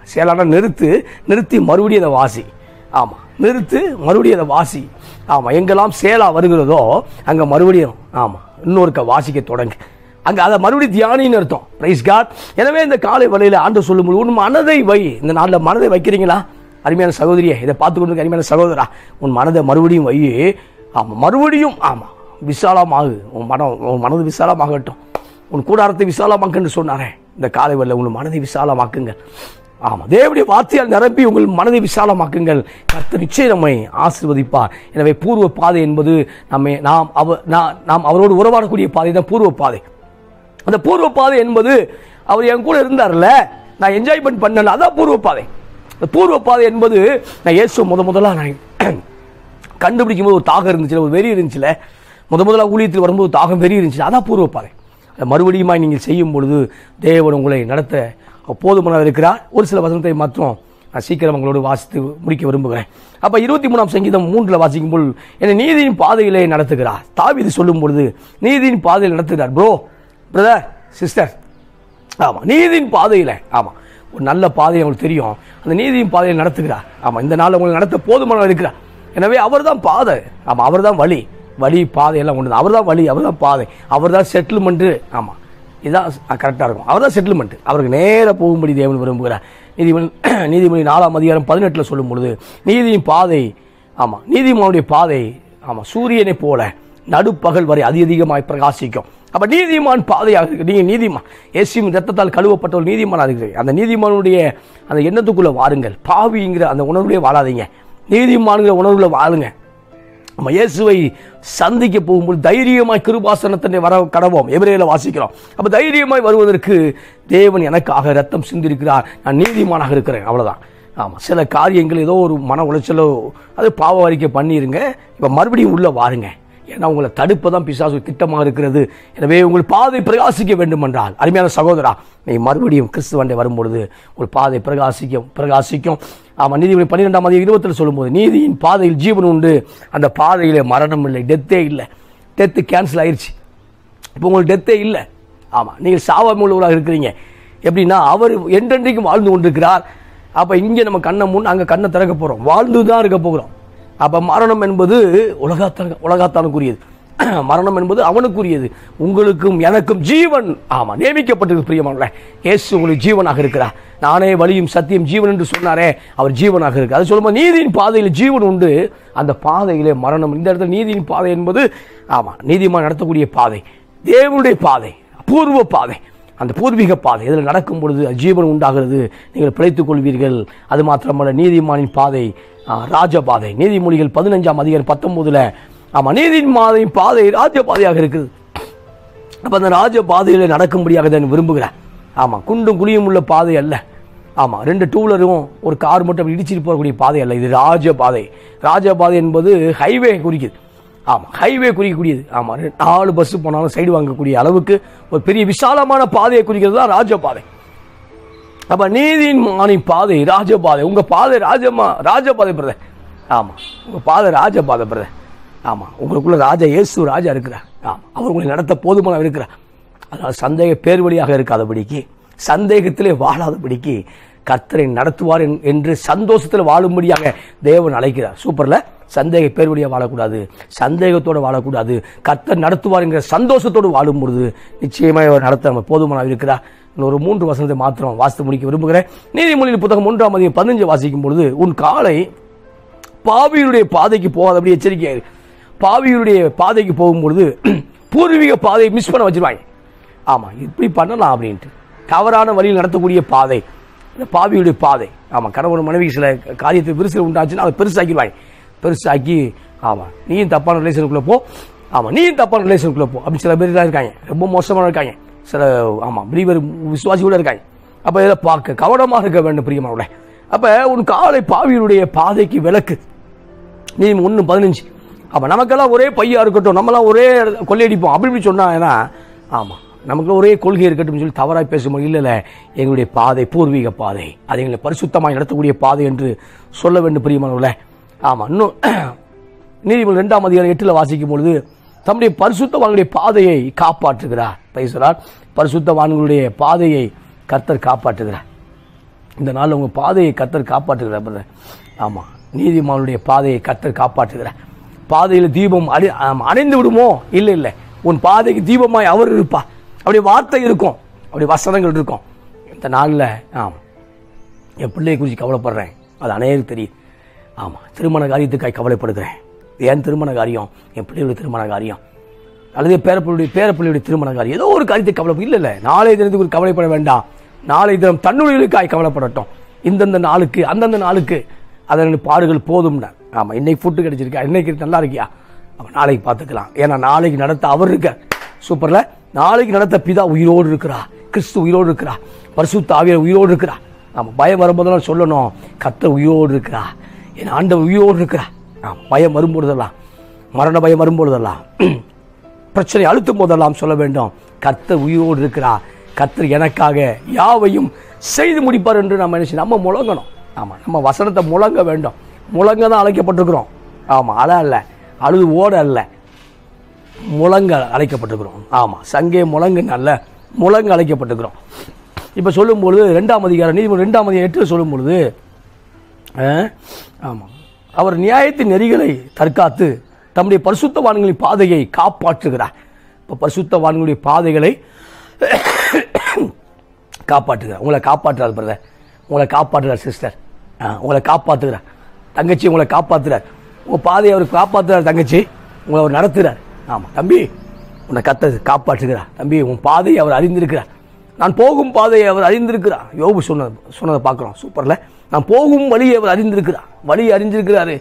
சேலானா நிறுத்தி மறுபடியும் அதை வாசி. ஆமாம், நிறுத்து மறுபடியும் அதை வாசி. ஆமாம், எங்கெல்லாம் சேலா வருகிறதோ அங்கே மறுபடியும் ஆமாம் இன்னொருக்க வாசிக்க தொடங்கு. அங்கே அதை மறுபடியும் தியானின்னு அர்த்தம். Praise God. எனவே இந்த காலை வேளையில் ஆண்டு சொல்லும்போது உன் மனதை வை. இந்த நாளில் மனதை வைக்கிறீங்களா அருமையான சகோதரியே, இதை பார்த்து கொண்டு அருமையான சகோதரா, உன் மனதை மறுபடியும் வை. ஆமாம், மறுபடியும் ஆமாம் விசாலமாகு. உன் மனது விசாலமாகட்டும். உன் கூடாரத்தை விசாலமாக்குன்னு சொன்னாரே, இந்த காலை வேளையில் உங்கள் மனதை விசாலமாக்குங்கள். ஆமாம், தேவனுடைய வார்த்தையால் நிரப்பி உங்கள் மனதை விசாலமாக்குங்கள். கர்த்தர் நிச்சயம் நம்மை ஆசீர்வதிப்பார். எனவே பூர்வ பாதை என்பது நாம் அவரோடு உறவாடக்கூடிய பாதை தான் பூர்வ பாதை. அந்த பூர்வ பாதை என்பது அவர் என் கூட இருந்தார்ல, நான் என்ஜாய்மெண்ட் பண்ணல, அதான் பூர்வ பாதை. அந்த பூர்வ பாதை என்பது நான் இயேசு முதலாக நான் கண்டுபிடிக்கும் போது ஒரு தாகம் இருந்துச்சுல, ஒரு வெறி இருந்துச்சுல, முதலாக ஊழியத்தில் வரும்போது தாகம் வெறி இருந்துச்சு, அதான் பூர்வ பாதை. அதை மறுபடியும் நீங்கள் செய்யும் பொழுது தேவன் உங்களை நடத்த போதுமானவர் இருக்கிறார். ஒரு சில வசனத்தை மாத்திரம் நான் சீக்கிரம் உங்களோடு வாசித்து முடிக்க விரும்புகிறேன். அப்போ 23ஆம் சங்கீதம் 3 வாசிக்கும் போது என்னை நீதியின் பாதையிலே நடத்துகிறார். தாவீது சொல்லும் பொழுது நீதியின் பாதையில் நடத்துகிறார். பிரதர் சிஸ்டர், ஆமாம் நீதியின் பாதையில், ஆமாம் ஒரு நல்ல பாதை அவங்களுக்கு தெரியும், அந்த நீதியின் பாதையில் நடத்துகிறார். ஆமாம், இந்த நாள் உங்களுக்கு நடத்த போதுமானவர் இருக்கிறார். எனவே அவர் தான் பாதை. ஆமாம், அவர் தான் வழி பாதை எல்லாம் ஒன்று தான். அவர் தான் வழி, அவர் தான் பாதை, அவர் தான் செட்டில்மெண்ட்டு. ஆமாம், இதுதான் கரெக்டாக இருக்கும். அவர் தான் செட்டில்மெண்ட். அவருக்கு நேராக போகும்படி தேவன் விரும்புகிறார். நீதிமொழி 4ஆம் அதிகாரம் 18 சொல்லும் பொழுது நீதியின் பாதை, ஆமாம், நீதிமானுடைய பாதை, ஆமாம், சூரியனை போல நடுப்பகல் வரை அதிகமாய் பிரகாசிக்கும். அப்ப நீதிமான் பாதையாக இருக்கு. நீங்க நீதிமான், இயேசுவின் ரத்தத்தால் கழுவப்பட்ட ஒரு நீதிமான் இருக்கிறீங்க. அந்த நீதிமானுடைய அந்த எண்ணத்துக்குள்ள வாருங்கள். பாவிங்கிற அந்த உணர்வுலேயே வாழாதீங்க, நீதிமான்கிற உணர்வுல வாழுங்க. நம்ம இயேசுவை சந்திக்க போகும்போது தைரியமாய் கிருபாசனத்தினை வர கடவோம். எபிரேயர்ல வாசிக்கிறோம். அப்ப தைரியமாய் வருவதற்கு தேவன் எனக்காக ரத்தம் சிந்திருக்கிறார், நான் நீதிமானாக இருக்கிறேன், அவ்வளவுதான். ஆமா, சில காரியங்கள் ஏதோ ஒரு மன உளைச்சலோ அது பாவ அறிக்கை பண்ணிருங்க. இப்ப மறுபடியும் உள்ள வாருங்க. ஏன்னா உங்களை தடுப்பதான் பிசாசு திட்டமாக இருக்கிறது. எனவே உங்கள் பாதை பிரகாசிக்க வேண்டும் என்றால், அருமையான சகோதரா, நீ மறுபடியும் கிறிஸ்துவண்டை வரும்பொழுது உங்கள் பாதை பிரகாசிக்கும். ஆமாம், நீதிமொழி 12ஆம் அதிகாரம் 20 சொல்லும்போது நீதியின் பாதையில் ஜீவன் உண்டு, அந்த பாதையிலே மரணம் இல்லை, டெத்தே இல்லை. டெத்து கேன்சல் ஆயிடுச்சு. இப்போ உங்களுக்கு டெத்தே இல்லை. ஆமாம், நீங்கள் சாவாமை உள்ளவராக இருக்கிறீங்க. எப்படின்னா அவர் என்றென்றைக்கும் வாழ்ந்து கொண்டிருக்கிறார். அப்போ இங்கே நம்ம கண்ணை முன் அங்கே கண்ணை திறக்க போகிறோம், வாழ்ந்து தான் இருக்க போகிறோம். அப்ப மரணம் என்பது உலகத்தானுக்குரியது, மரணம் என்பது அவனுக்குரியது. உங்களுக்கும் எனக்கும் ஜீவன், ஆமா, நியமிக்கப்பட்டிருக்கு. பிரியமானவர்களே, இயேசு உங்களுக்கு ஜீவனாக இருக்கிறார். நானே வழியும் சத்தியம் ஜீவன் என்று சொன்னாரே, அவர் ஜீவனாக இருக்கு. அது சொல்லும்போது நீதியின் பாதையில் ஜீவன் உண்டு, அந்த பாதையிலே மரணம். இந்த இடத்துல நீதியின் பாதை என்பது, ஆமா, நீதிமான் நடத்தக்கூடிய பாதை, தேவனுடைய பாதை, பூர்வ பாதை, அந்த பூர்வீக பாதை. இதில் நடக்கும் பொழுது ஜீவன் உண்டாகிறது, நீங்கள் பிழைத்துக் கொள்வீர்கள். அது மாத்திரமல்ல, நீதிமானின் பாதை ராஜபாதை. நீதிமொழிகள் 15ஆம் அதிகாரம் 19 ஆமா, நீதிமானின் பாதை ராஜபாதையாக இருக்குது. அப்ப அந்த ராஜபாதையில நடக்கும்படியாக தான் விரும்புகிறேன். ஆமா, குண்டும் குழியும் உள்ள பாதை அல்ல. ஆமா, 2 டூலரும் ஒரு கார் மட்டும் இடிச்சிட்டு போகக்கூடிய பாதை அல்ல, இது ராஜபாதை. ராஜபாதை என்பது ஹைவே குறிக்குது. ஆமா, ஹைவே குறிக்கக்கூடியது. ஆமா, 4 பஸ் போனாலும் சைடு வாங்கக்கூடிய அளவுக்கு ஒரு பெரிய விசாலமான பாதையை குறிக்கிறது தான் ராஜபாதை. அப்ப நீதிமானின் பாதை ராஜபாதை. உங்க பாதை ராஜபாதை பிரதர். ஆமா, உங்க பாதை ராஜபாதை பிரதர். ஆமா, உங்களுக்குள்ள ராஜா இயேசு ராஜா இருக்கிறார். ஆமா, அவர் உங்களை நடத்த போதுமான இருக்கிறார். அதனால சந்தேக பேர் வழியாக இருக்காதபடிக்கு, சந்தேகத்திலே வாழாதபடிக்கு கர்த்தரை நடத்துவார் என்று சந்தோஷத்தில் வாழும்படியாக தேவன் அழைக்கிறார். சூப்பர்ல. சந்தேக பேர் வழியாக வாழக்கூடாது, சந்தேகத்தோடு வாழக்கூடாது. கர்த்தர் நடத்துவார் என்கிற சந்தோஷத்தோடு வாழும் பொழுது நிச்சயமாக அவர் நடத்த நம்ம போதுமானவர் இருக்கிறார். ஒரு 3 வசனத்தை மாத்திரம் வாசித்து முடிக்க விரும்புகிறேன். நீதிமொழியின் புத்தகம் 1ஆம் அதிகாரம் 15 வாசிக்கும் பொழுது, உன் காலை பாவியுடைய பாதைக்கு போகாதபடி எச்சரிக்கையாயிரு. பாவியுடைய பாதைக்கு போகும்பொழுது பூர்வீக பாதையை மிஸ் பண்ண வச்சிருவாங்க. ஆமா, இப்படி பண்ணலாம் அப்படின்ட்டு தவறான வழியில் நடத்தக்கூடிய பாதை இந்த பாவியுடைய பாதை. ஆமா, கணவன் மனைவி சில காரியத்தை விரிசல் உண்டாச்சுன்னா அதை பெருசாக்கி ஆமா, நீயும் தப்பான ரிலேஷனுக்குள்ள போ, ஆமா, நீயும் தப்பான ரிலேஷனுக்குள்ள போ அப்படி சில பேர் இருக்காங்க. ரொம்ப மோசமான இருக்காங்க சில. ஆமா, பிரிவர் விசுவாசி கூட இருக்காங்க. அப்ப இதை பார்க்க கவனமாக இருக்க வேண்டும் பிரியமானவர்களே. அப்ப உன் காலை பாவியுடைய பாதைக்கு விலக்கு. நீ 1:15. அப்ப நமக்கெல்லாம் ஒரே பையா இருக்கட்டும், நம்மளாம் ஒரே கொள்ளையடிப்போம் அப்படி சொன்னா, ஆமா, நமக்கு ஒரே கொள்கை இருக்கட்டும் சொல்லி தவறாய் பேசும்போது, இல்ல எங்களுடைய பாதை பூர்வீக பாதை, அதை எங்களை பரிசுத்தமாய் நடத்தக்கூடிய பாதை என்று சொல்ல வேண்டும் பிரியமானவர்களே. ஆமா, இன்னும் நீதிமொழி 2ஆம் அதிகாரம் 8 வாசிக்கும் பொழுது தம்முடைய பரிசுத்தவான்களுடைய பாதையை காப்பாற்றுகிறார். பேசுகிறார், பரிசுத்தவான்களுடைய பாதையை கர்த்தர் காப்பாற்றுகிறார். இந்த நாள் உங்க பாதையை கர்த்தர் காப்பாற்றுகிறார். ஆமா, நீதிமானுடைய பாதையை கர்த்தர் காப்பாற்றுகிறார். பாதையில் தீபம் அணைந்து விடுமோ? இல்லை, உன் பாதைக்கு தீபமாய் அவர் இருப்பா. அப்படி வார்த்தை இருக்கும், அப்படி வசனங்கள் இருக்கும். இந்த நாளில் என் பிள்ளையை குறித்து கவலைப்படுறேன், அது அநேகருக்கு தெரியும். ஆமா, திருமண காரியத்துக்காக கவலைப்படுகிறேன். என் திருமண காரியம், என் பிள்ளைகளுடைய திருமண காரியம், அல்லது பேரப்பிள்ளையுடைய திருமண காரியம், ஏதோ ஒரு காரியத்தை கவலை இல்லை. நாளைய தினத்துக்கு கவலைப்பட வேண்டாம். நாளை தினம் தன்னுடையக்காய் கவலைப்படட்டும். இந்தந்த நாளுக்கு அந்தந்த நாளுக்கு அதனுடைய பாடுகள் போதும். ஆமா, இன்னைக்கு ஃபுட்டு கிடைச்சிருக்கா, இன்னைக்கு நல்லா இருக்கியா, நாளைக்கு பார்த்துக்கலாம். ஏன்னா நாளைக்கு நடத்த அவர் இருக்க. சூப்பர்ல. நாளைக்கு நடத்த பிதா உயிரோடு இருக்கிறா, கிறிஸ்து உயிரோடு இருக்கிறா, பரிசுத்த ஆவியார் உயிரோடு இருக்கிறா. ஆமா, பயம் வரும்போதெல்லாம் சொல்லணும், கர்த்தர் உயிரோடு இருக்கிறா, என் ஆண்டவர் உயிரோடு இருக்கிறா. பயம் வரும்பொழுதெல்லாம், மரண பயம் வரும்பொழுதெல்லாம், பிரச்சனை அழுத்தும் போதெல்லாம் சொல்ல வேண்டும், கர்த்தர் உயிரோடு இருக்கிறா, கர்த்தர் எனக்காக யாவையும் செய்து முடிப்பார் என்று நம்ம முழங்கணும். ஆமா, நம்ம வசனத்தை முழங்க வேண்டும். முழங்க தான் அழைக்கப்பட்டிருக்கிறோம். ஆமா, அல்ல அழுது ஓட அல்ல, முழங்க அழைக்கப்பட்டிருக்கிறோம். ஆமா, சங்கே முழங்கு அல்ல, முழங்க அழைக்கப்பட்டிருக்கிறோம். இப்ப சொல்லும் பொழுது 2ஆம் அதிகாரம் நீதிமொழி 2ஆம் அதிகாரம் 8 சொல்லும் பொழுது, ஆமா, அவர் நியாயத்தின் நெறிகளை தற்காத்து தம்முடைய பரிசுத்தவான்களின் பாதையை காப்பாற்றுகிறார். இப்ப பரிசுத்தவான்களுடைய பாதைகளை காப்பாற்றுகிறார். உங்களை காப்பாற்றுறார் பிரதர், உங்களை காப்பாற்றுறார் சிஸ்டர், உங்களை காப்பாற்றுகிறார் தங்கச்சி, உங்களை காப்பாற்றுறார். உங்கள் பாதையை அவர் காப்பாற்றுறார் தங்கச்சி, உங்களை அவர் நடத்துகிறார். ஆமாம் தம்பி, உன்னை காப்பாற்றுகிறார் தம்பி. உன் பாதையை அவர் அறிந்திருக்கிறார். நான் போகும் பாதையை அவர் அறிந்திருக்கிறார். யோபு சொன்னதை பார்க்குறோம். சூப்பர்ல. நான் போகும் வழியை அவர் அறிந்திருக்கிறார். வழியை அறிஞ்சிருக்கிறாரு.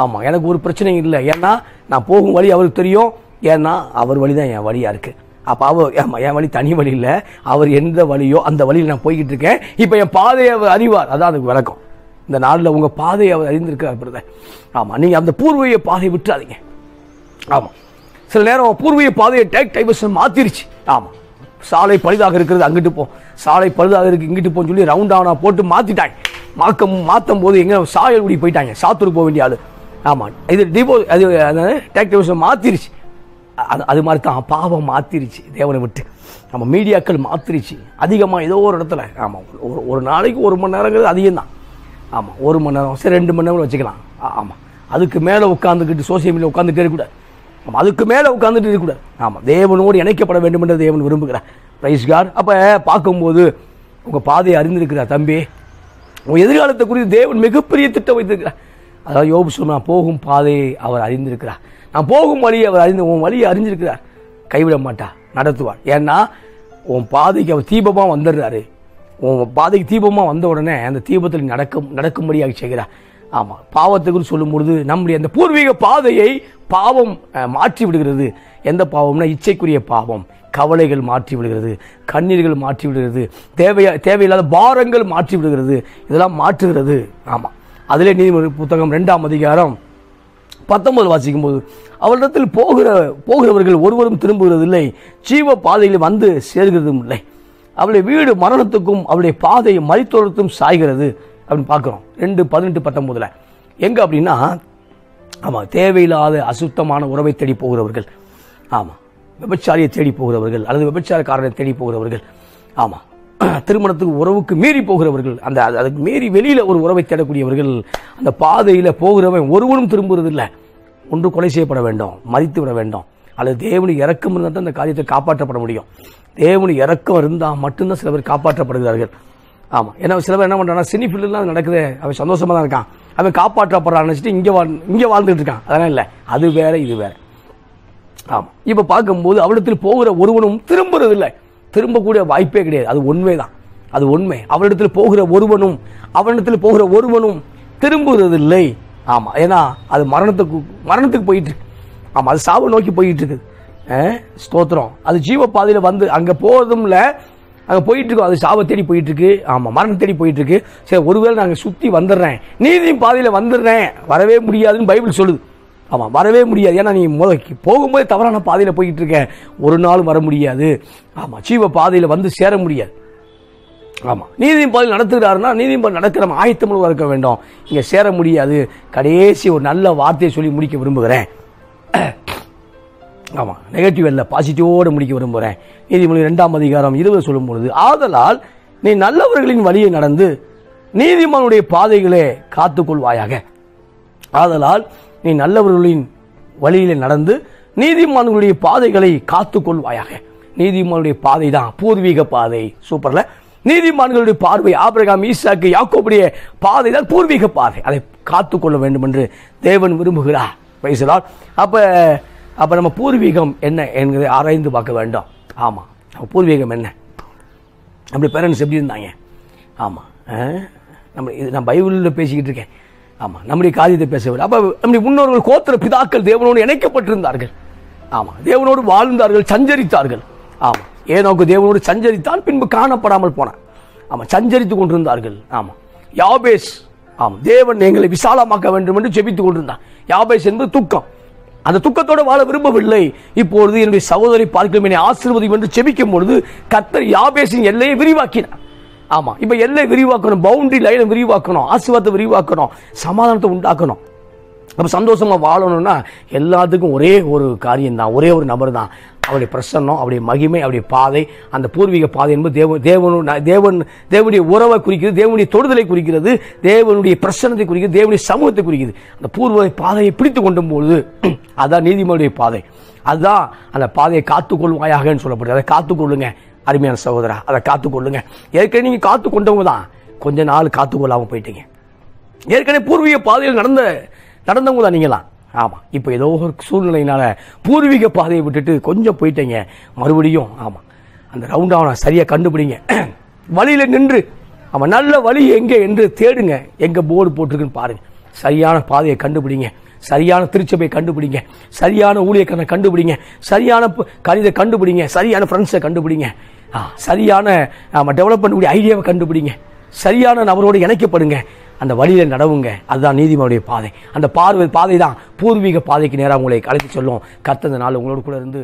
ஆமாம், எனக்கு ஒரு பிரச்சனையும் இல்லை. ஏன்னா நான் போகும் வழி அவருக்கு தெரியும். ஏன்னா அவர் வழி தான் என் வழியாக இருக்குது. அப்போ என் வழி தனி வழி இல்லை. அவர் எந்த வழியோ அந்த வழியில் நான் போய்கிட்டு இருக்கேன். இப்போ என் பாதையை அவர் அறிவார். அதான் அதுக்கு விளக்கம். இந்த நாளில் உங்கள் பாதையை அவர் அறிந்திருக்கிறார் பிரதர். ஆமாம், நீங்கள் அந்த பூர்வீக பாதையை விட்டுறாதீங்க. ஆமாம், சில நேரம் பூர்வீக பாதையை டைவர்ஷன் மாற்றிருச்சு. ஆமாம், சாலை பழுதாக இருக்கிறது அங்கிட்டு போ, சாலை பழுதாக இருக்குது இங்கிட்டு போன்னு சொல்லி ரவுண்டானா போட்டு மாற்றிட்டாங்க. மாற்றும் போது எங்கே சாயல்குடி போயிட்டாங்க, சாத்தூர் போக வேண்டிய ஆள். ஆமாம், இது டைவர்ஷன் மாற்றிருச்சு. அது மாதிரி தான் பாவம் மாற்றிருச்சு தேவனை விட்டு. நம்ம மீடியாக்கள் மாற்றிருச்சு அதிகமாக ஏதோ ஒரு இடத்துல. ஆமாம், ஒரு நாளைக்கு 1 மணி நேரங்கிறது அதிகம் தான். ஆமாம், 1 மணி நேரம் சரி 2 மணி நேரம் வச்சுக்கலாம். ஆமாம், அதுக்கு மேலே உட்காந்துக்கிட்டு சோசியல் மீடியா உட்காந்துட்டே இருக்கக்கூடாது. ஆமாம், அதுக்கு மேலே உட்காந்துட்டு இருக்கக்கூடாது. ஆமாம், தேவனோடு இணைக்கப்பட வேண்டும் என்று தேவன் விரும்புகிறார். Praise God. அப்போ பார்க்கும்போது உங்கள் பாதையை அறிந்திருக்கிறார் தம்பி. உங்கள் எதிர்காலத்தை குறித்து தேவன் மிகப்பெரிய திட்டம் வைத்திருக்கிறார். அதாவது யோபு சொன்னா, போகும் பாதையை அவர் அறிந்திருக்கிறார். நான் போகும் வழியை அவர் உன் வழியை அறிஞ்சிருக்கிறார். கைவிட மாட்டா, நடத்துவார். ஏன்னா உன் பாதைக்கு அவர் தீபமாக வந்துடுறாரு. உன் பாதைக்கு தீபமாக வந்த உடனே அந்த தீபத்தில் நடக்கும்படியாக செய்கிறார். ஆமாம், பாவத்துக்கு சொல்லும் பொழுது நம்முடைய அந்த பூர்வீக பாதையை பாவம் மாற்றி விடுகிறது. எந்த பாவம்னா இச்சைக்குரிய பாவம். கவலைகள் மாற்றி விடுகிறது, கண்ணீர்கள் மாற்றி விடுகிறது, தேவையில்லாத பாரங்கள் மாற்றி விடுகிறது, இதெல்லாம் மாற்றுகிறது. ஆமாம், அதிலே நீதிமொழி புத்தகம் 2ஆம் அதிகாரம் 19 வாசிக்கும் போது, அவரிடத்தில் போகிறவர்கள் ஒருவரும் திரும்புகிறதில்லை, ஜீவ பாதையில் வந்து சேர்கிறதும் இல்லை. அவளுடைய வீடு மரணத்துக்கும் அவளுடைய பாதை மரித்தோரத்தும் சாய்கிறது அப்படின்னு பார்க்குறோம். 2:18-19 எங்கே அப்படின்னா, ஆமாம், தேவையில்லாத அசுத்தமான உறவை தேடி போகிறவர்கள், ஆமாம், விபச்சாரியை தேடி போகிறவர்கள் அல்லது விபச்சாரக்காரனை தேடி போகிறவர்கள், ஆமாம், திருமணத்துக்கு உறவுக்கு மீறி போகிறவர்கள், அதுக்கு மீறி வெளியில் ஒரு உறவை தேடக்கூடியவர்கள், அந்த பாதையில் போகிறவன் ஒருவரும் திரும்புறதில்லை. ஒன்று கொலை செய்யப்பட வேண்டும், மரித்து விட வேண்டும், அல்லது தேவனுடைய இறக்கம் இருந்தால் தான் அந்த காரியத்தை காப்பாற்றப்பட முடியும். தேவனுடைய இறக்கம் இருந்தால் மட்டும்தான் சில பேர் காப்பாற்றப்படுகிறார்கள். ஆமாம், ஏன்னா சில பேர் என்ன பண்ணுறாங்கன்னா, சினிஃபில்லாம் நடக்குது, அவன் சந்தோஷமாக தான் இருக்கான், அவன் காப்பாற்றப்படுறான்னு நினச்சிட்டு இங்கே வாழ்ந்துட்டு இருக்கான். அதெல்லாம் இல்லை, அது வேற இது வேற. ஆமாம், இப்போ பார்க்கும்போது அவரிடத்தில் போகிற ஒருவனும் திரும்புறதில்லை. திரும்பக்கூடிய வாய்ப்பே கிடையாது. அது உண்மைதான், அது உண்மை. அவரிடத்தில் போகிற ஒருவனும் திரும்புறதில்லை. ஆமாம், ஏன்னா அது மரணத்துக்கு போயிட்டு இருக்கு. ஆமாம், அது சாவை நோக்கி போயிட்டு இருக்குது. ஸ்தோத்திரம். அது ஜீவ பாதையில் வந்து அங்கே போகிறதும் இல்லை, அங்கே போயிட்டு இருக்கோம், அது சாவை தேடி போயிட்டு இருக்கு. ஆமாம், மரணம் தேடி போயிட்டு இருக்கு. சரி, ஒருவேளை நாங்கள் சுற்றி வந்துடுறேன், நீதியும் பாதையில் வந்துடுறேன், வரவே முடியாதுன்னு பைபிள் சொல்லுது. ஆமாம், வரவே முடியாது. ஏன்னா நீ போகும்போது தவறான பாதையில் போயிட்டு இருக்க, ஒரு நாள் வர முடியாது. ஆமாம், ஜீவ பாதையில் வந்து சேர முடியாது. ஆமாம், நீதியும் பாதையில் நடத்துகிறாருன்னா நீதியும் பாதையில் நடக்கிற ஆயத்தமும் இருக்க வேண்டும். இங்கே சேர முடியாது. கடைசி ஒரு நல்ல வார்த்தையை சொல்லி முடிக்க விரும்புகிறேன். ஆமாம், நெகட்டிவ் இல்லை, பாசிட்டிவோடு முடிக்க விரும்புகிறேன். நீதிமொழி 2ஆம் அதிகாரம் 20 சொல்லும் பொழுது, ஆதலால் நீ நல்லவர்களின் வழியை நடந்து நீதிமானுடைய பாதைகளே காத்துக்கொள்வாயாக. ஆதலால் நீ நல்லவர்களின் வழியிலே நடந்து நீதிமான்களுடைய பாதைகளை காத்துக்கொள்வாயாக. நீதிமானுடைய பாதை தான் பூர்வீக பாதை. சூப்பர்ல. நீதிமான்களுடைய பார்வை ஆபிரகாம், ஈசாக்கு, யாக்கோபுடைய பாதை தான் பூர்வீக பாதை. அதை காத்துக்கொள்ள வேண்டும் என்று தேவன் விரும்புகிறார். பேசலாம். அப்ப நம்ம பூர்வீகம் என்ன என்கிறதை ஆராய்ந்து பார்க்க வேண்டும். ஆமாம், நம்ம பூர்வீகம் என்ன, நம்முடைய பேரண்ட்ஸ் எப்படி இருந்தாங்க. ஆமாம், நான் பைபிளில் பேசிக்கிட்டு இருக்கேன். ஆமாம், நம்முடைய காரியத்தை பேசவில்லை. அப்போ நம்முடைய முன்னோர்கள் கோத்திர பிதாக்கள் தேவனோடு இணைக்கப்பட்டிருந்தார்கள். ஆமாம், தேவனோடு வாழ்ந்தார்கள், சஞ்சரித்தார்கள். ஆமாம், ஏனோக்கு தேவனோடு சஞ்சரித்தான், பின்பு காணப்படாமல் போனான். ஆமாம், சஞ்சரித்து கொண்டிருந்தார்கள். ஆமாம், யாபேஸ், ஆமாம், தேவன் எங்களை விசாலமாக்க வேண்டும் என்று ஜெபித்துக் கொண்டிருந்தான். யாபேஸ் என்பது துக்கம். அந்த துக்கத்தோடு வாழ விரும்பவில்லை. இப்பொழுது என்னுடைய சகோதரி பார்க்கலாம், என்னை ஆசீர்வதியும் என்று ஜெபிக்கும் பொழுது கர்த்தர் யாபேசின் எல்லையை விரிவாக்கினார். ஆமாம், இப்போ எல்லை விரிவாக்கணும், பவுண்டரி லைனை விரிவாக்கணும், ஆசீர்வாதத்தை விரிவாக்கணும், சமாதானத்தை உண்டாக்கணும். அப்போ சந்தோஷமாக வாழணும்னா எல்லாத்துக்கும் ஒரே ஒரு காரியம் தான், ஒரே ஒரு நபர் தான். அவருடைய பிரசன்னம், அவருடைய மகிமை, அவருடைய பாதை, அந்த பூர்வீக பாதை என்பது தேவனுடைய உறவை குறிக்கிறது, தேவனுடைய தொடுதலை குறிக்கிறது, தேவனுடைய பிரசன்னத்தை குறிக்கிறது, தேவனுடைய சமூகத்தை குறிக்கிறது. அந்த பூர்வ பாதையை பிடித்து கொண்டும் பொழுது அதான் நீதிமன்றுடைய பாதை. அதுதான் அந்த பாதையை காத்துக்கொள்வாயாகன்னு சொல்லப்படுது. அதை காத்துக்கொள்ளுங்க. அருமையான சகோதரா, அதை காத்துக்கொள்ளுங்க. ஏற்கனவே நீங்க காத்து கொண்டவங்க தான், கொஞ்ச நாள் காத்துக்கொள்ளாம போயிட்டீங்க. ஏற்கனவே பூர்வீக பாதையில் நடந்தவங்க தான் நீங்களாம். ஆமா, இப்போ ஏதோ ஒரு சூழ்நிலையினால பூர்வீக பாதையை விட்டுட்டு கொஞ்சம் போயிட்டீங்க. மறுபடியும் ஆமா, அந்த ரவுண்டான சரியா கண்டுபிடிங்க. வழியில நின்று ஆமா, நல்ல வழி எங்க என்று தேடுங்க. எங்க போர்டு போட்டிருக்குன்னு பாருங்க. சரியான பாதையை கண்டுபிடிங்க. சரியான திருச்சபை கண்டுபிடிங்க. சரியான ஊழியக்காரனை கண்டுபிடிங்க. சரியான கணித கண்டுபிடிங்க. சரியான ஃப்ரெண்ட்ஸை கண்டுபிடிங்க. சரியான டெவலப் பண்ணக்கூடிய ஐடியாவை கண்டுபிடிங்க. சரியான நபரோடு இணைக்கப்படுங்க. அந்த வழியில நடவுங்க. அதுதான் நீதிமானுடைய பாதை. அந்த பாதை தான் பூர்வீக பாதைக்கு நேராக உங்களை அழைத்து சொல்லும். கர்த்தர் இந்த நாள் உங்களோடு கூட இருந்து